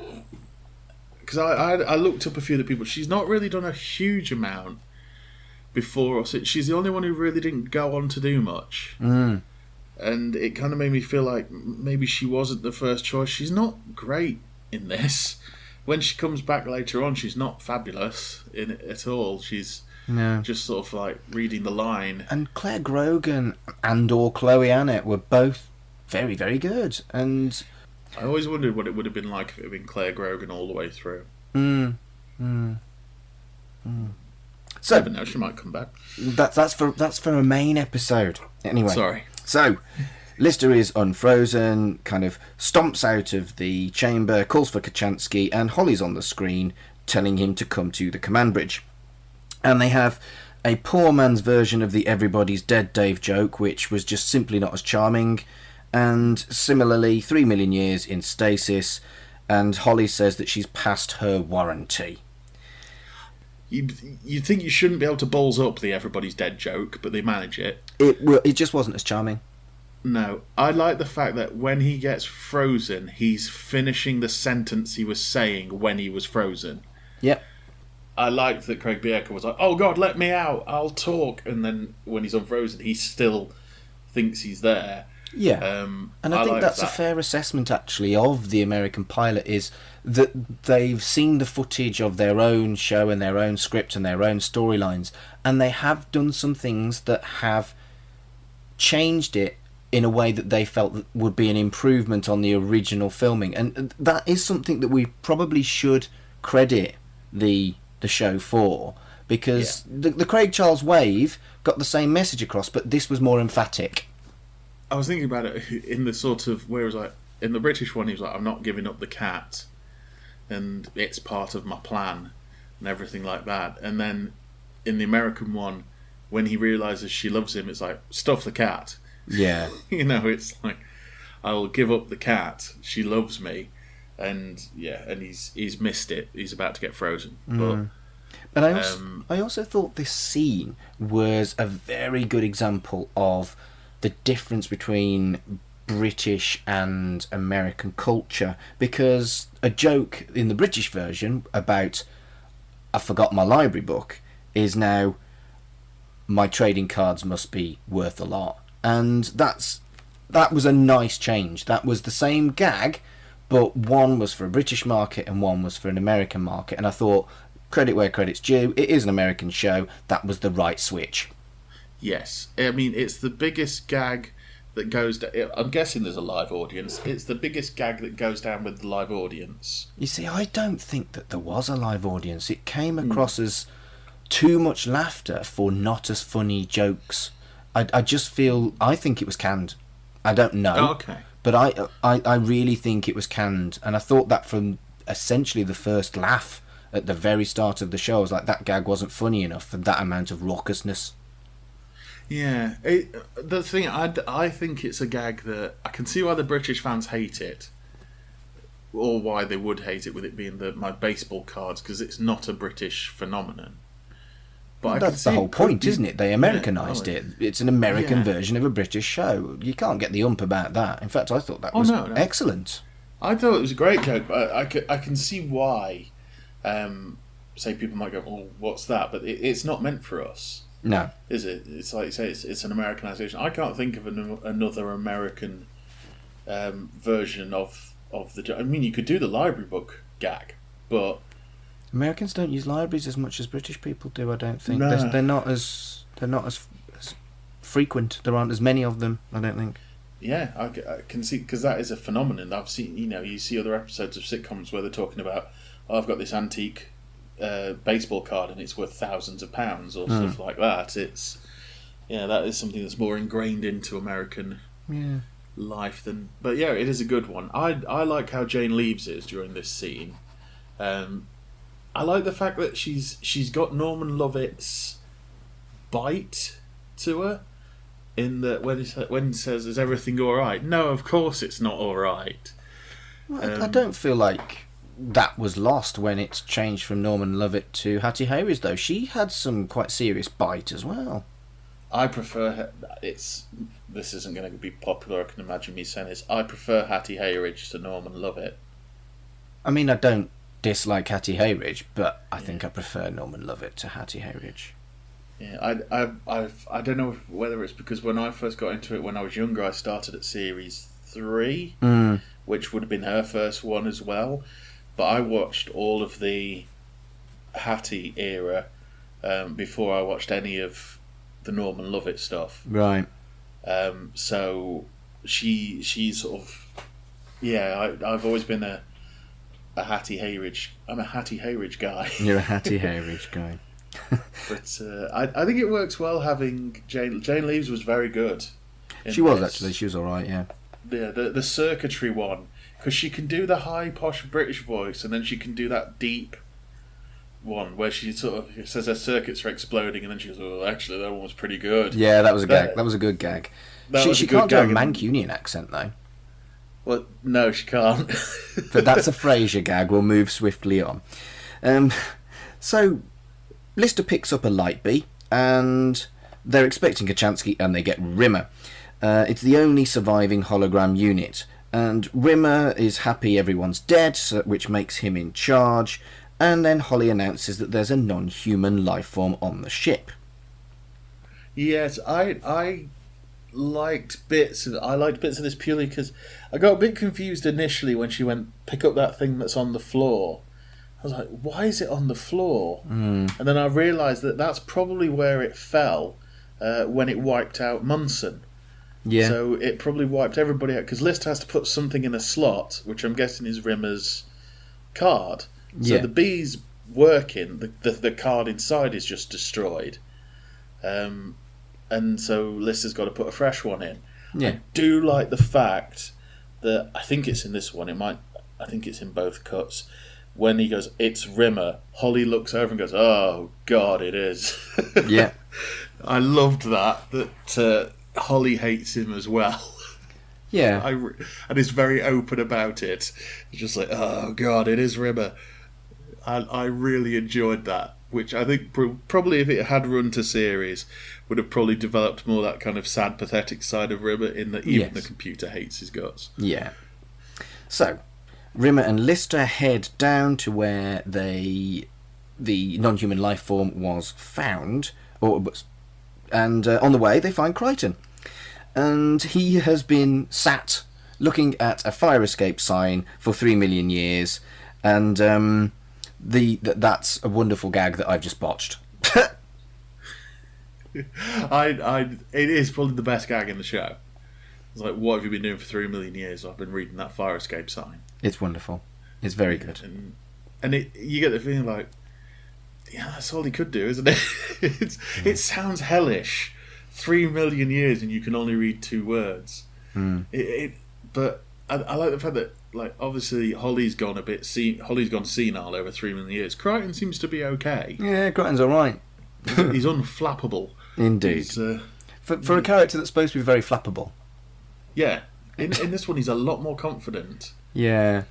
because I looked up a few of the people. She's not really done a huge amount before us. She's the only one who really didn't go on to do much. And it kind of made me feel like maybe she wasn't the first choice. She's not great in this. When she comes back later on, she's not fabulous in it at all. She's just sort of like reading the line. And Claire Grogan or Chloe Annett were both very, very good. And I always wondered what it would have been like if it had been Claire Grogan all the way through. So, never know, she might come back. That's for a main episode. Anyway. Sorry. So, Lister is unfrozen, kind of stomps out of the chamber, calls for Kachansky, and Holly's on the screen telling him to come to the command bridge. And they have a poor man's version of the Everybody's Dead Dave joke, which was just simply not as charming. And similarly, 3 million years in stasis, and Holly says that she's past her warranty. You'd think you shouldn't be able to balls up the Everybody's Dead joke, but they manage it. It just wasn't as charming. No, I like the fact that when he gets frozen, he's finishing the sentence he was saying when he was frozen. Yep. I liked that Craig Bierko was like, oh God, let me out, I'll talk. And then when he's unfrozen, he still thinks he's there. Yeah, and I think that's a fair assessment, actually, of the American pilot, is that they've seen the footage of their own show and their own script and their own storylines, and they have done some things that have changed it in a way that they felt would be an improvement on the original filming. And that is something that we probably should credit the show for, because the Craig Charles wave got the same message across, but this was more emphatic. I was thinking about it in the sort of where it was like, in the British one, he was like, I'm not giving up the cat, and it's part of my plan, and everything like that. And then in the American one, when he realises she loves him, it's like, stuff the cat. Yeah. It's like, I'll give up the cat. She loves me, and he's missed it. He's about to get frozen. But I also thought this scene was a very good example of the difference between British and American culture, because a joke in the British version about I forgot my library book is now my trading cards must be worth a lot. And that was a nice change. That was the same gag, but one was for a British market and one was for an American market. And I thought, credit where credit's due, it is an American show. That was the right switch. Yes. I mean, it's the biggest gag that goes down. I'm guessing there's a live audience. It's the biggest gag that goes down with the live audience. You see, I don't think that there was a live audience. It came across as too much laughter for not as funny jokes. I think it was canned. I don't know. Oh, okay. But I really think it was canned. And I thought that from essentially the first laugh at the very start of the show, I was like, that gag wasn't funny enough for that amount of raucousness. Yeah. The thing, I think it's a gag that I can see why the British fans hate it. Or why they would hate it, with it being my baseball cards, because it's not a British phenomenon. But that's the whole point, isn't it? They Americanised it. It's an American version of a British show. You can't get the ump about that. In fact, I thought that was excellent. I thought it was a great joke, but I can see why. Say people might go, "Oh, what's that?" But it's not meant for us. No, is it? It's like you say, it's an Americanisation. I can't think of another American version of the. I mean, you could do the library book gag, but Americans don't use libraries as much as British people do. I don't think no. they're not as frequent. There aren't as many of them. I don't think. Yeah, I can see, because that is a phenomenon. I've seen, you see other episodes of sitcoms where they're talking about, oh, I've got this antique baseball card and it's worth thousands of pounds or stuff like that. That is something that's more ingrained into American life than. But yeah, it is a good one. I like how Jane Leeves is during this scene. I like the fact that she's got Norman Lovett's bite to her, in that when he says, "Is everything all right?" No, of course it's not all right. Well, I don't feel like that was lost when it's changed from Norman Lovett to Hattie Hayridge, though. She had some quite serious bite as well. I prefer her. This isn't going to be popular. I can imagine me saying this. I prefer Hattie Hayridge to Norman Lovett. I mean, I don't dislike Hattie Hayridge, but I think I prefer Norman Lovett to Hattie Hayridge. Yeah, I don't know whether it's because when I first got into it when I was younger, I started at series 3, which would have been her first one as well. But I watched all of the Hattie era before I watched any of the Norman Lovett stuff. Right. So she sort of, I've always been a Hattie Hayridge. I'm a Hattie Hayridge guy. You're a Hattie Hayridge guy. But I think it works well having Jane Leeves was very good. She was actually. She was all right. Yeah. Yeah, the circuitry one, because she can do the high posh British voice, and then she can do that deep one where she sort of says her circuits are exploding, and then she goes, "Oh, actually, that one was pretty good." Yeah, that was a gag. That was a good gag. She can't do a Mancunian accent though. Well, no, she can't. But that's a Frasier gag. We'll move swiftly on. So Lister picks up a light bee, and they're expecting Kachansky, and they get Rimmer. It's the only surviving hologram unit, and Rimmer is happy everyone's dead, which makes him in charge, and then Holly announces that there's a non-human life form on the ship. Yes, I liked bits of this purely because I got a bit confused initially when she went pick up that thing that's on the floor. I was like, why is it on the floor? And then I realised that that's probably where it fell when it wiped out Munson. Yeah. So it probably wiped everybody out, because List has to put something in a slot, which I'm guessing is Rimmer's card. So the bee's working, the card inside is just destroyed. And so List has got to put a fresh one in. Yeah. I do like the fact I think it's in this one. I think it's in both cuts. When he goes, "It's Rimmer," Holly looks over and goes, "Oh God, it is." Yeah. I loved that Holly hates him as well. Yeah. And is very open about it. It's just like, "Oh God, it is Rimmer." I really enjoyed that, which I think probably if it had run to series would have probably developed more that kind of sad, pathetic side of Rimmer in that even the computer hates his guts. Yeah. So, Rimmer and Lister head down to where the non-human life form was found, and on the way they find Crichton, and he has been sat looking at a fire escape sign for 3 million years, and that's a wonderful gag that I've just botched. It is probably the best gag in the show. It's like, what have you been doing for 3 million years? I've been reading that fire escape sign. It's wonderful. It's very good. And you get the feeling like, yeah, that's all he could do, isn't it? It sounds hellish. 3 million years and you can only read 2 words. But I like the fact that, like, obviously Holly's gone senile over 3 million years. Crichton seems to be okay. Yeah, Crichton's all right. He's unflappable. Indeed. For a character that's supposed to be very flappable. Yeah. In this one, he's a lot more confident. Yeah.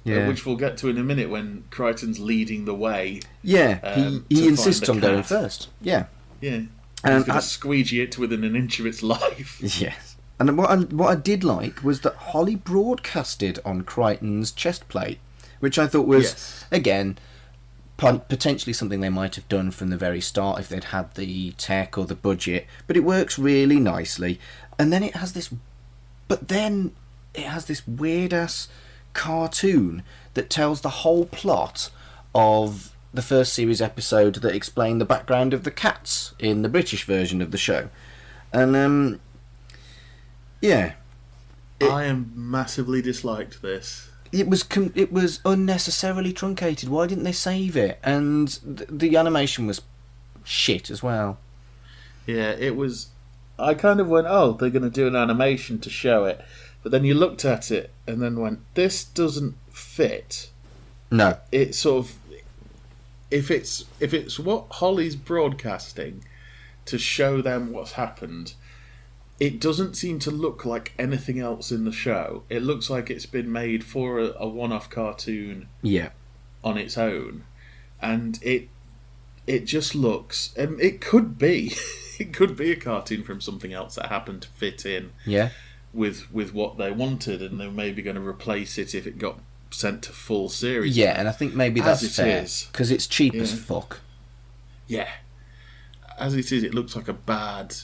Yeah. Which we'll get to in a minute when Crichton's leading the way. Yeah, he insists on going first. Yeah. Yeah. And he's going to squeegee it to within an inch of its life. Yes. And what I did like was that Holly broadcasted on Crichton's chest plate, which I thought was, again, potentially something they might have done from the very start if they'd had the tech or the budget. But it works really nicely. And then it has this weird-ass cartoon that tells the whole plot of the first series episode that explained the background of the cats in the British version of the show. And, yeah. I am massively disliked this. It was unnecessarily truncated. Why didn't they save it? And the animation was shit as well. Yeah, it was... I kind of went, oh, they're going to do an animation to show it. But then you looked at it and then went, this doesn't fit. No. It sort of... If it's what Holly's broadcasting to show them what's happened, it doesn't seem to look like anything else in the show. It looks like it's been made for a one-off cartoon on its own. And it just looks... it could be... It could be a cartoon from something else that happened to fit in with what they wanted, and they're maybe going to replace it if it got sent to full series. Yeah, and I think maybe that's fair, is, because it's cheap as fuck. Yeah. As it is, it looks like a bad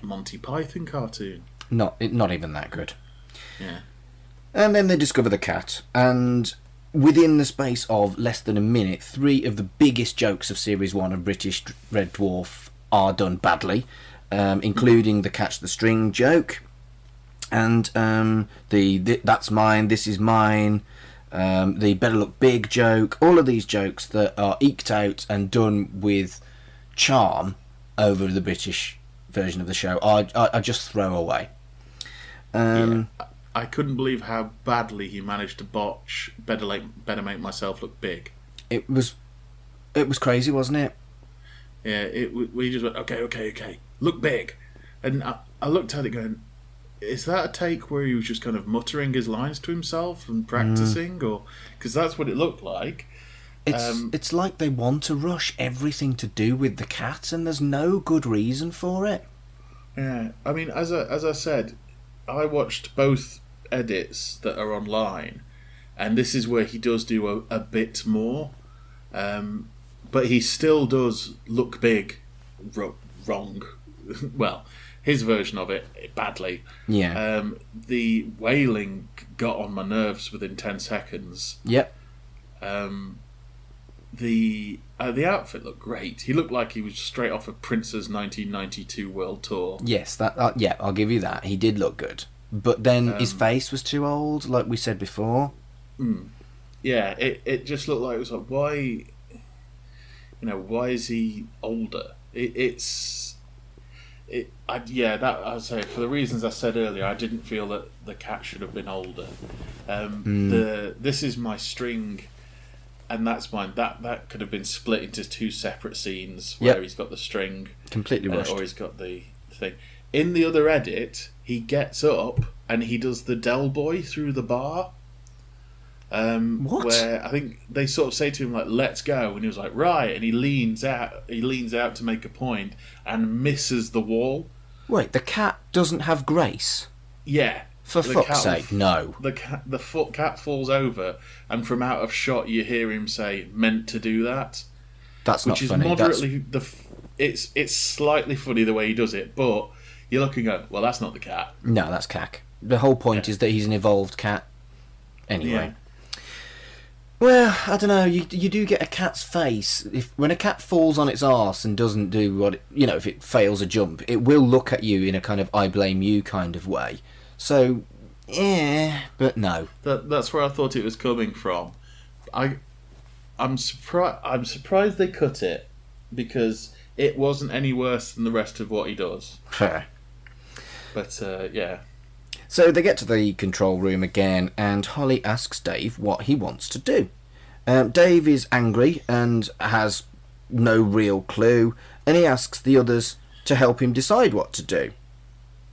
Monty Python cartoon. Not even that good. Yeah. And then they discover the cat, and within the space of less than a minute, 3 of the biggest jokes of Series 1 of British Red Dwarf are done badly, including the catch the string joke, and the that's mine, this is mine, the better look big joke. All of these jokes that are eked out and done with charm over the British version of the show are just throwaway. I couldn't believe how badly he managed to botch better make myself look big. It was crazy, wasn't it? Yeah, we just went, okay, look big. And I looked at it going, is that a take where he was just kind of muttering his lines to himself and practicing? Or because that's what it looked like. It's like they want to rush everything to do with the cat, and there's no good reason for it. Yeah, I mean, as I said, I watched both edits that are online, and this is where he does do a bit more. But he still does look big wrong. Well, his version of it badly. Yeah. The wailing got on my nerves within 10 seconds. Yep. The outfit looked great. He looked like he was straight off of Prince's 1992 World Tour. Yes, I'll give you that. He did look good. But then his face was too old, like we said before. Yeah, it just looked like it was like, why is he older? I'd say for the reasons I said earlier, I didn't feel that the cat should have been older. This is my string, and that's mine. That could have been split into two separate scenes where he's got the string completely rushed, or he's got the thing. In the other edit, he gets up and he does the Del Boy through the bar. What? Where I think they sort of say to him like, "Let's go," and he was like, "Right," and he leans out to make a point and misses the wall. Wait, the cat doesn't have grace? Yeah. For fuck's sake, no. The cat falls over, and from out of shot you hear him say, "Meant to do that." That's not funny. Which is moderately it's slightly funny the way he does it, but you're looking at, well, that's not the cat. No, that's cack. The whole point is that he's an evolved cat. Anyway. Yeah. Well, I don't know. You do get a cat's face. When a cat falls on its arse and doesn't do what if it fails a jump, it will look at you in a kind of "I blame you" kind of way. So, yeah, but no. That's where I thought it was coming from. I'm surprised they cut it, because it wasn't any worse than the rest of what he does. But yeah. So they get to the control room again, and Holly asks Dave what he wants to do. Dave is angry and has no real clue, and he asks the others to help him decide what to do.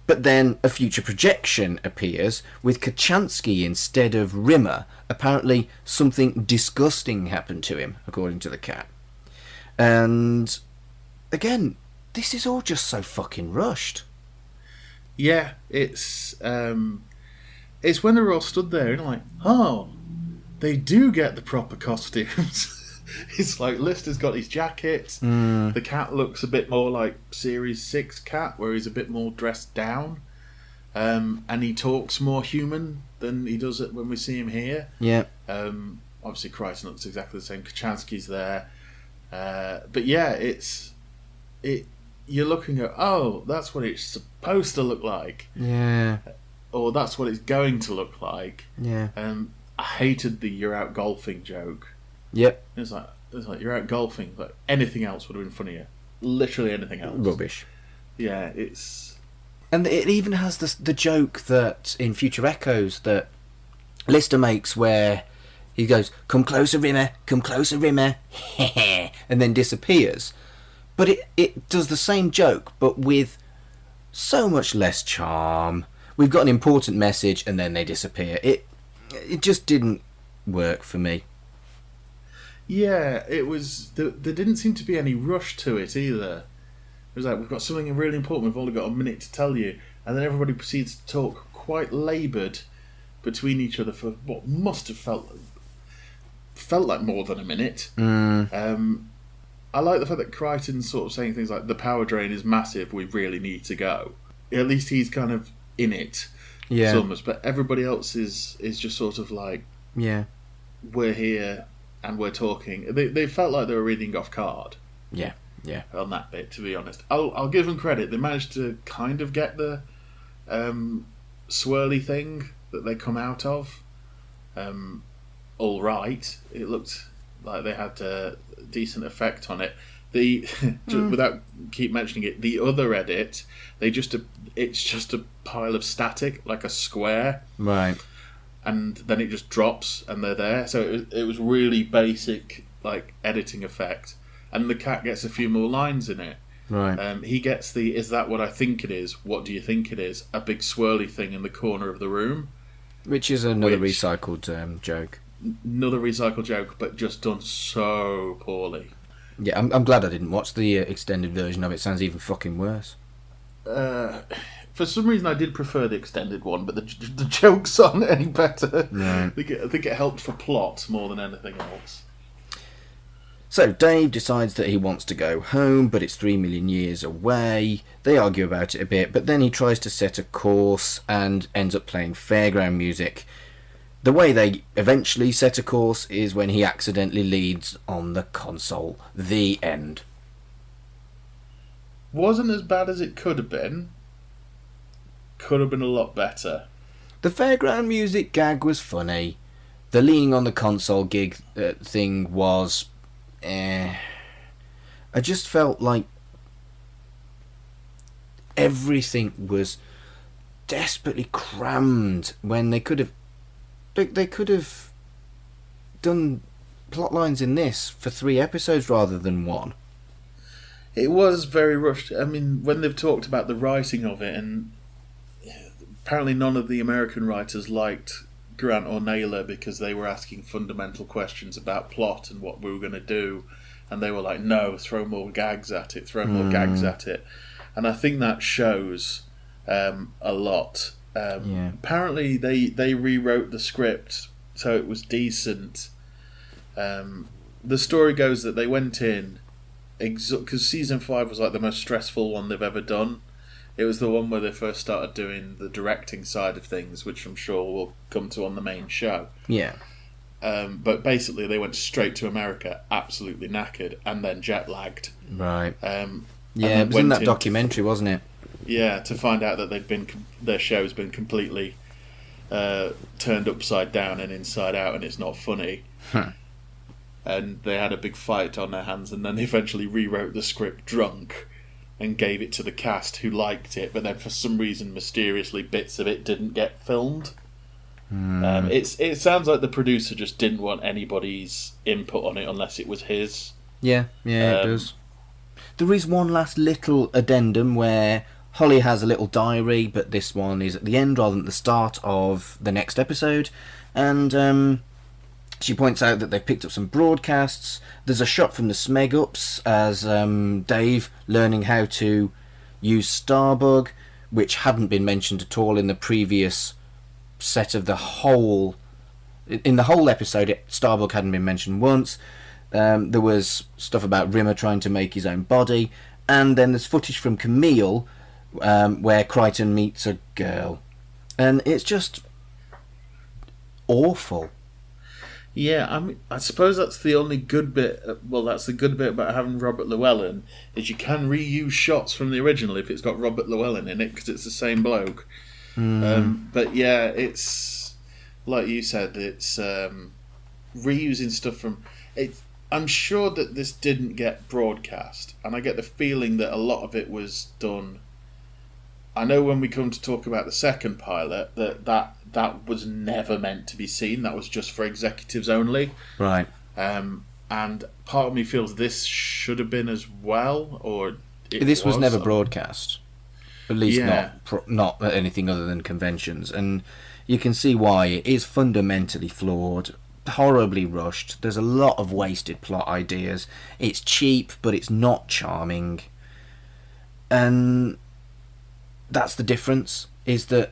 But then a future projection appears with Kachansky instead of Rimmer. Apparently something disgusting happened to him, according to the cat. And again, this is all just so fucking rushed. Yeah, it's when they're all stood there and like, oh, they do get the proper costumes. It's like Lister's got his jacket. The cat looks a bit more like Series 6 cat, where he's a bit more dressed down. And he talks more human than he does it when we see him here. Yeah. Obviously, Crichton looks exactly the same. Kachansky's there. But yeah, you're looking at, oh, that's what it's supposed to look like. Yeah. Or that's what it's going to look like. Yeah. I hated the "you're out golfing" joke. Yep. It's like you're out golfing. Like anything else would have been funnier. Literally anything else. Rubbish. Yeah, it's. And it even has the joke that in Future Echoes that Lister makes, where he goes, "Come closer, Rimmer, come closer, Rimmer," and then disappears. But it does the same joke, but with so much less charm. We've got an important message, and then they disappear. It just didn't work for me. Yeah, it was. There didn't seem to be any rush to it either. It was like, we've got something really important, we've only got a minute to tell you. And then everybody proceeds to talk quite laboured between each other for what must have felt like more than a minute. I like the fact that Crichton's sort of saying things like, the power drain is massive, we really need to go. At least he's kind of in it. Yeah. Almost, but everybody else is just sort of like, Yeah. we're here and we're talking. They felt like they were reading off card. Yeah. Yeah. On that bit, to be honest. I'll give them credit. They managed to kind of get the swirly thing that they come out of all right. It looked like they had a decent effect on it. Without keep mentioning it, the other edit, it's just a pile of static, like a square, Right. and then it just drops and they're there. So it was really basic, like, editing effect. And the cat gets a few more lines in it. Right. He gets the "is that what I think it is? What do you think it is?" a big swirly thing in the corner of the room. Which is another recycled joke. Another recycled joke, but just done so poorly. Yeah, I'm glad I didn't watch the extended version of it. Sounds even fucking worse. For some reason, I did prefer the extended one, but the jokes aren't any better. Right. I think it helped for plot more than anything else. So Dave decides that he wants to go home, but it's 3 million years away. They argue about it a bit, but then he tries to set a course and ends up playing fairground music. The way they eventually set a course is when he accidentally leads on the console. The end. Wasn't as bad as it could have been. Could have been a lot better. The fairground music gag was funny. The leaning on the console gig thing was... I just felt like... everything was desperately crammed when they could have done plot lines in this for 3 episodes rather than 1. It was very rushed. I mean, when they've talked about the writing of it, and apparently none of the American writers liked Grant or Naylor because they were asking fundamental questions about plot and what we were going to do, and they were like, no, throw more gags at it, and I think that shows a lot. Apparently they rewrote the script so it was decent. The story goes that they went in because season 5 was like the most stressful one they've ever done. It was the one where they first started doing the directing side of things, which I'm sure we'll come to on the main show. Yeah. But basically, they went straight to America, absolutely knackered, and then jet lagged. Right. It was in that documentary, wasn't it? Yeah, to find out that their show's been completely turned upside down and inside out, and it's not funny. And they had a big fight on their hands, and then they eventually rewrote the script drunk and gave it to the cast who liked it, but then for some reason, mysteriously, bits of it didn't get filmed. It sounds like the producer just didn't want anybody's input on it unless it was his. Yeah, it does. There is one last little addendum where Holly has a little diary, but this one is at the end rather than at the start of the next episode, and she points out that they've picked up some broadcasts. There's a shot from the Smeg-Ups as Dave learning how to use Starbug, which hadn't been mentioned at all in the previous set of the whole... In the whole episode, Starbug hadn't been mentioned once. There was stuff about Rimmer trying to make his own body. And then there's footage from Camille where Crichton meets a girl. And it's just awful. Yeah, I mean, I suppose that's the only good bit. Well, that's the good bit about having Robert Llewellyn, is you can reuse shots from the original if it's got Robert Llewellyn in it, because it's the same bloke. But yeah, it's like you said, it's reusing stuff from it. I'm sure that this didn't get broadcast, and I get the feeling that a lot of it was done. I know when we come to talk about the second pilot that was never meant to be seen. That was just for executives only. Right. And part of me feels this should have been as well, or this was never broadcast. At least not anything other than conventions, and you can see why. It is fundamentally flawed, horribly rushed. There's a lot of wasted plot ideas. It's cheap, but it's not charming, and that's the difference, is that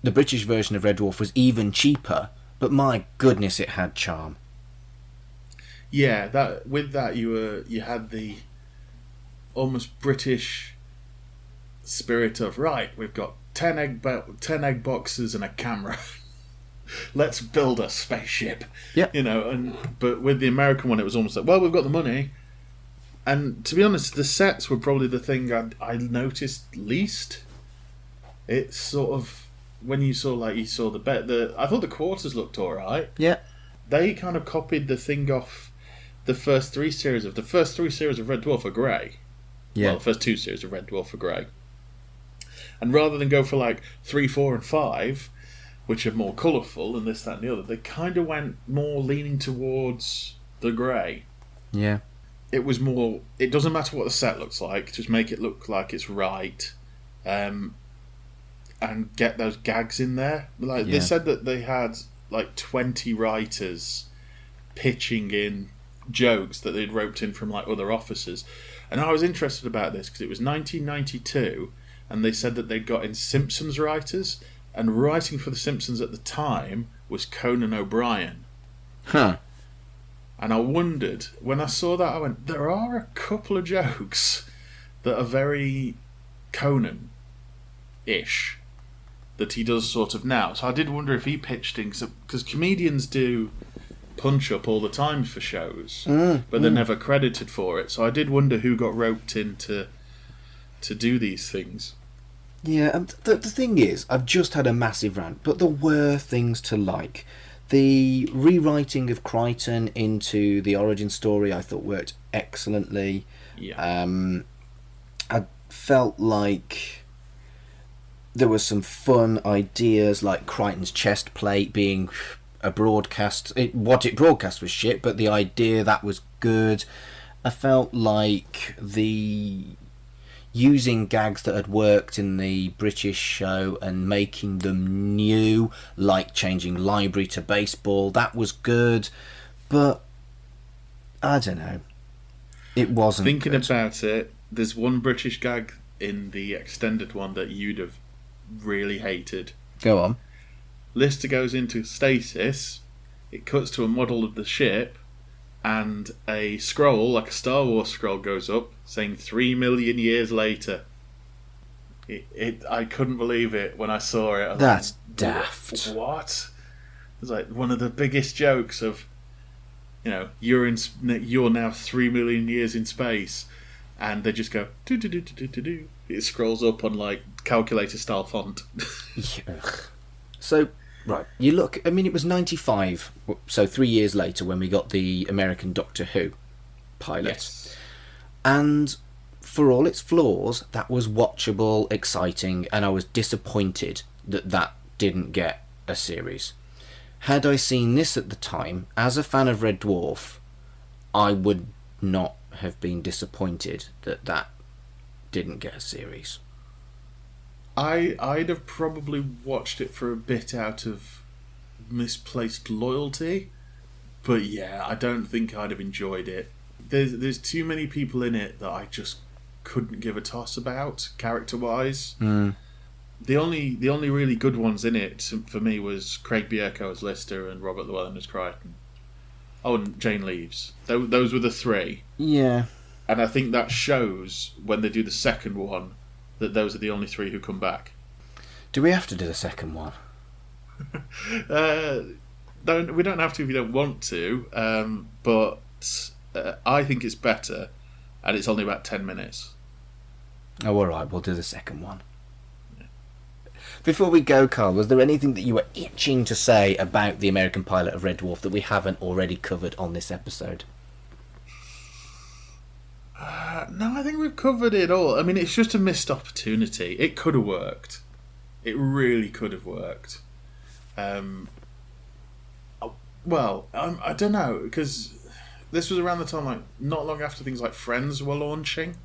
the British version of Red Dwarf was even cheaper, but my goodness, it had charm. Yeah, you had the almost British spirit of, right, we've got 10 egg boxes and a camera. Let's build a spaceship. Yeah. But with the American one, it was almost like, well, we've got the money. And to be honest, the sets were probably the thing I noticed least. It's sort of when you saw the bed. I thought the quarters looked all right. Yeah, they kind of copied the thing off the first 3 series of Red Dwarf are grey. Yeah, well, the first 2 series of Red Dwarf are grey. And rather than go for like 3, 4, and 5, which are more colourful and this, that, and the other, they kind of went more leaning towards the grey. Yeah, it was more. It doesn't matter what the set looks like; just make it look like it's right. And get those gags in there. They said that they had like 20 writers pitching in jokes that they'd roped in from like other offices. And I was interested about this because it was 1992, and they said that they'd got in Simpsons writers, and writing for the Simpsons at the time was Conan O'Brien. Huh. And I wondered, when I saw that, I went, there are a couple of jokes that are very Conan-ish that he does sort of now. So I did wonder if he pitched things, because comedians do punch-up all the time for shows, but they're never credited for it. So I did wonder who got roped in to do these things. Yeah, the thing is, I've just had a massive rant, but there were things to like. The rewriting of Crichton into the origin story I thought worked excellently. Yeah. I felt like There was some fun ideas, like Crichton's chest plate being a broadcast. What it broadcast was shit, but the idea that was good. I felt like the using gags that had worked in the British show and making them new, like changing library to baseball, that was good. But I don't know. It wasn't Thinking good. about it, there's one British gag in the extended one that you'd have really hated. Go on. Lister goes into stasis, it cuts to a model of the ship, and a scroll, like a Star Wars scroll, goes up saying 3 million years later. I couldn't believe it when I saw it. That's daft. What? It was like one of the biggest jokes of, you're now 3 million years in space, and they just go do do do do do do. It scrolls up on like calculator style font. So, right, you look, I mean, it was 95, so 3 years later when we got the American Doctor Who pilot. Yes. And for all its flaws, that was watchable, exciting, and I was disappointed that didn't get a series. Had I seen this at the time, as a fan of Red Dwarf, I would not have been disappointed that didn't get a series. I'd have probably watched it for a bit out of misplaced loyalty, but yeah, I don't think I'd have enjoyed it. There's too many people in it that I just couldn't give a toss about, character-wise. The only really good ones in it for me was Craig Bierko as Lister and Robert Llewellyn as Crichton. Oh, and Jane Leaves. Those were the three. Yeah. And I think that shows when they do the second one that those are the only three who come back. Do we have to do the second one? We don't have to if you don't want to, but I think it's better, and it's only about 10 minutes. Oh, alright, we'll do the second one. Before we go, Carl, was there anything that you were itching to say about the American pilot of Red Dwarf that we haven't already covered on this episode? No, I think we've covered it all. I mean, it's just a missed opportunity. It could have worked. It really could have worked. I don't know, because this was around the time, like, not long after things like Friends were launching.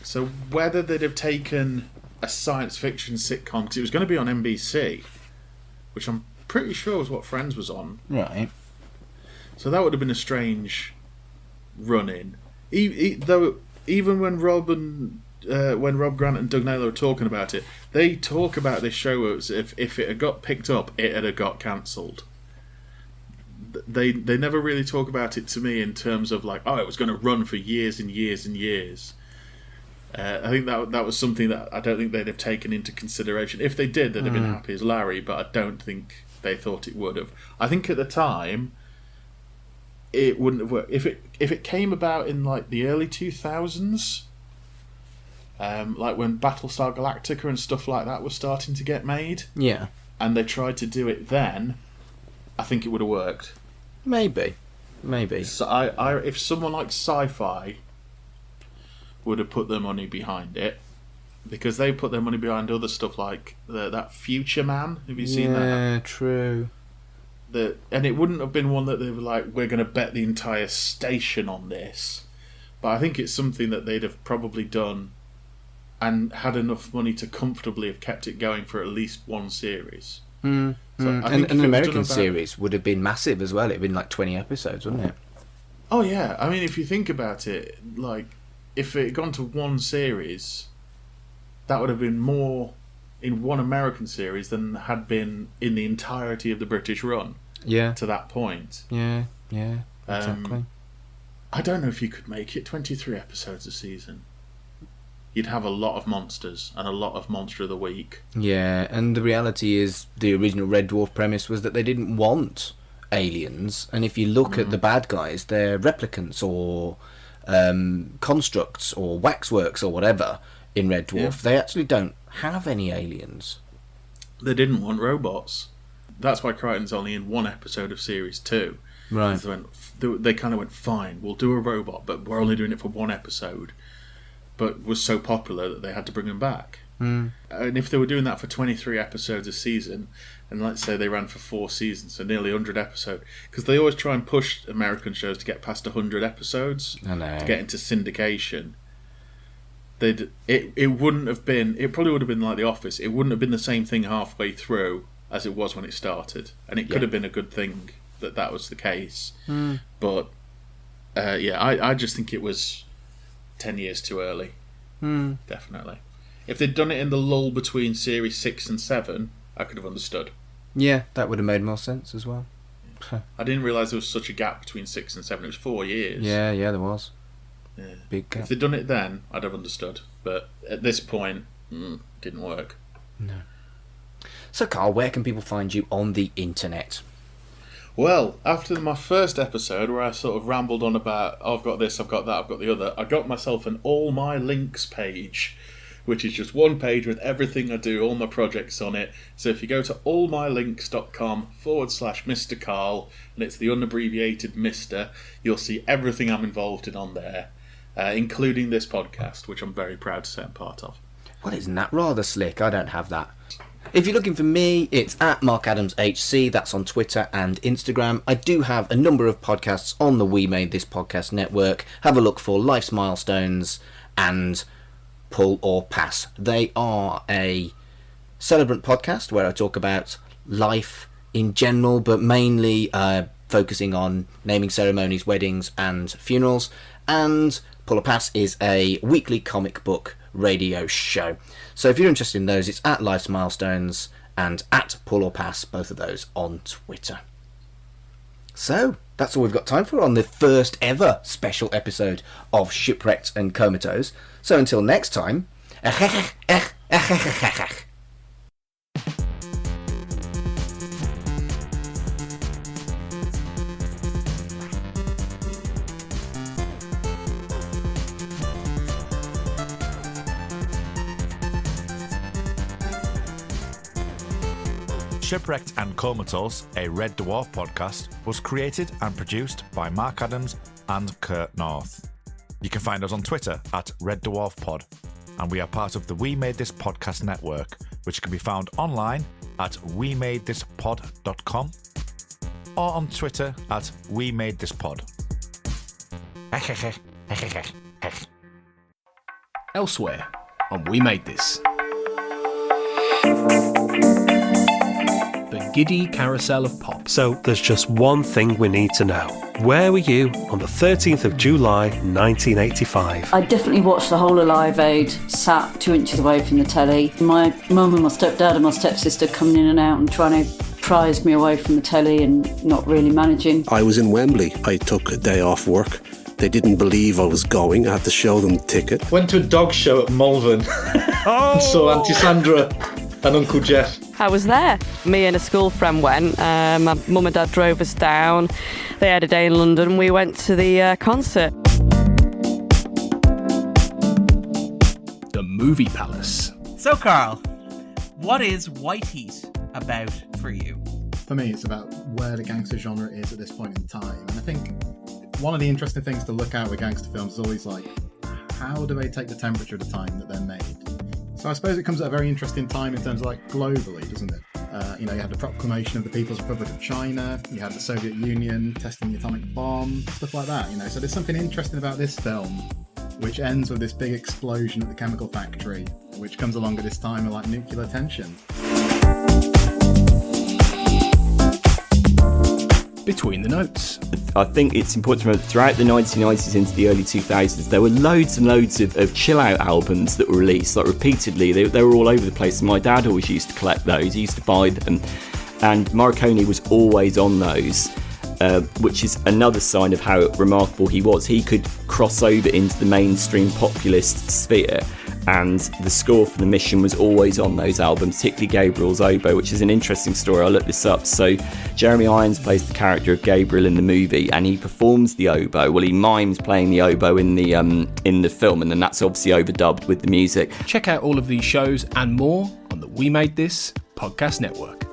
So whether they'd have taken a science fiction sitcom, because it was going to be on NBC, which I'm pretty sure was what Friends was on. Right. So that would have been a strange run-in. Though even when Rob Grant and Doug Naylor are talking about it, they talk about this show as if it had got picked up, it had got cancelled. They never really talk about it to me in terms of like, oh, it was going to run for years and years and years. I think that was something that I don't think they'd have taken into consideration. If they did, they'd have been happy as Larry, but I don't think they thought it would have. I think at the time it wouldn't have worked. If it came about in like the early 2000s, like when Battlestar Galactica and stuff like that was starting to get made, Yeah. and they tried to do it then, I think it would have worked. Maybe. So if someone like Sci-Fi would have put their money behind it, because they put their money behind other stuff like that Future Man. Have you seen that? Yeah, true. And it wouldn't have been one that they were like, we're going to bet the entire station on this. But I think it's something that they'd have probably done and had enough money to comfortably have kept it going for at least one series. And an American series would have been massive as well. It'd been like 20 episodes, wouldn't it? Oh yeah, I mean, if you think about it, like, if it had gone to one series, that would have been more in one American series than had been in the entirety of the British run. Yeah. To that point. Yeah, exactly. I don't know if you could make it 23 episodes a season. You'd have a lot of monsters and a lot of Monster of the Week. Yeah, and the reality is the original Red Dwarf premise was that they didn't want aliens, and if you look at the bad guys, they're replicants or constructs or waxworks or whatever in Red Dwarf. Yeah. They actually don't have any aliens. They didn't want robots. That's why Crichton's only in one episode of Series 2. Right. They kind of went, fine, we'll do a robot, but we're only doing it for one episode. But was so popular that they had to bring him back. And if they were doing that for 23 episodes a season, and let's say they ran for 4 seasons, so nearly 100 episodes, because they always try and push American shows to get past 100 episodes to get into syndication. It wouldn't have been. It probably would have been like The Office. It wouldn't have been the same thing halfway through as it was when it started, and it could have been a good thing that was the case. But I just think it was 10 years too early. Definitely. If they'd done it in the lull between series 6 and 7, I could have understood. Yeah, that would have made more sense as well. I didn't realise there was such a gap between 6 and 7. It was 4 years. Yeah, there was. Yeah. Big gap. If they'd done it then, I'd have understood. But at this point, didn't work. No. So, Carl, where can people find you on the internet? Well, after my first episode where I sort of rambled on about, I've got this, I've got that, I've got the other, I got myself an All My Links page, which is just one page with everything I do, all my projects on it. So if you go to allmylinks.com/Mr. Carl, and it's the unabbreviated Mr., you'll see everything I'm involved in on there, including this podcast, which I'm very proud to say I'm part of. Well, isn't that rather slick? I don't have that. If you're looking for me, it's at MarkAdamsHC. That's on Twitter and Instagram. I do have a number of podcasts on the We Made This Podcast network. Have a look for Life's Milestones and Pull or Pass. They are a celebrant podcast where I talk about life in general, but mainly focusing on naming ceremonies, weddings and funerals. And Pull or Pass is a weekly comic book radio show. So if you're interested in those, it's at Life's Milestones and at Pull or Pass, both of those on Twitter. So that's all we've got time for on the first ever special episode of Shipwrecked and Comatose. So until next time, Shipwrecked and Comatose, a Red Dwarf podcast, was created and produced by Mark Adams and Kurt North. You can find us on Twitter at Red Dwarf Pod, and we are part of the We Made This Podcast network, which can be found online at wemadethispod.com or on Twitter at wemadethispod. Elsewhere on We Made This. The giddy carousel of pop. So there's just one thing we need to know. Where were you on the 13th of July 1985? I definitely watched the whole of Live Aid, sat 2 inches away from the telly. My mum and my stepdad and my stepsister coming in and out and trying to prise me away from the telly and not really managing. I was in Wembley. I took a day off work. They didn't believe I was going. I had to show them the ticket. Went to a dog show at Malvern. And saw Auntie Sandra and Uncle Jeff. I was there. Me and a school friend went. My mum and dad drove us down. They had a day in London. We went to the concert. The Movie Palace. So, Carl, what is white heat about for you? For me, it's about where the gangster genre is at this point in time. And I think one of the interesting things to look at with gangster films is always like, how do they take the temperature of the time that they're made? So I suppose it comes at a very interesting time in terms of like globally, doesn't it? You had the proclamation of the People's Republic of China, you had the Soviet Union testing the atomic bomb, stuff like that, So there's something interesting about this film, which ends with this big explosion at the chemical factory, which comes along at this time of like nuclear tension. Between the Notes. I think it's important to remember that throughout the 1990s into the early 2000s, there were loads and loads of chill-out albums that were released, like repeatedly. They were all over the place. My dad always used to collect those. He used to buy them. And Morricone was always on those, which is another sign of how remarkable he was. He could cross over into the mainstream populist sphere, and the score for The Mission was always on those albums, particularly Gabriel's oboe, which is an interesting story. I looked this up. So Jeremy Irons plays the character of Gabriel in the movie, and he performs the oboe. Well, he mimes playing the oboe in the film, and then that's obviously overdubbed with the music. Check out all of these shows and more on the We Made This Podcast Network.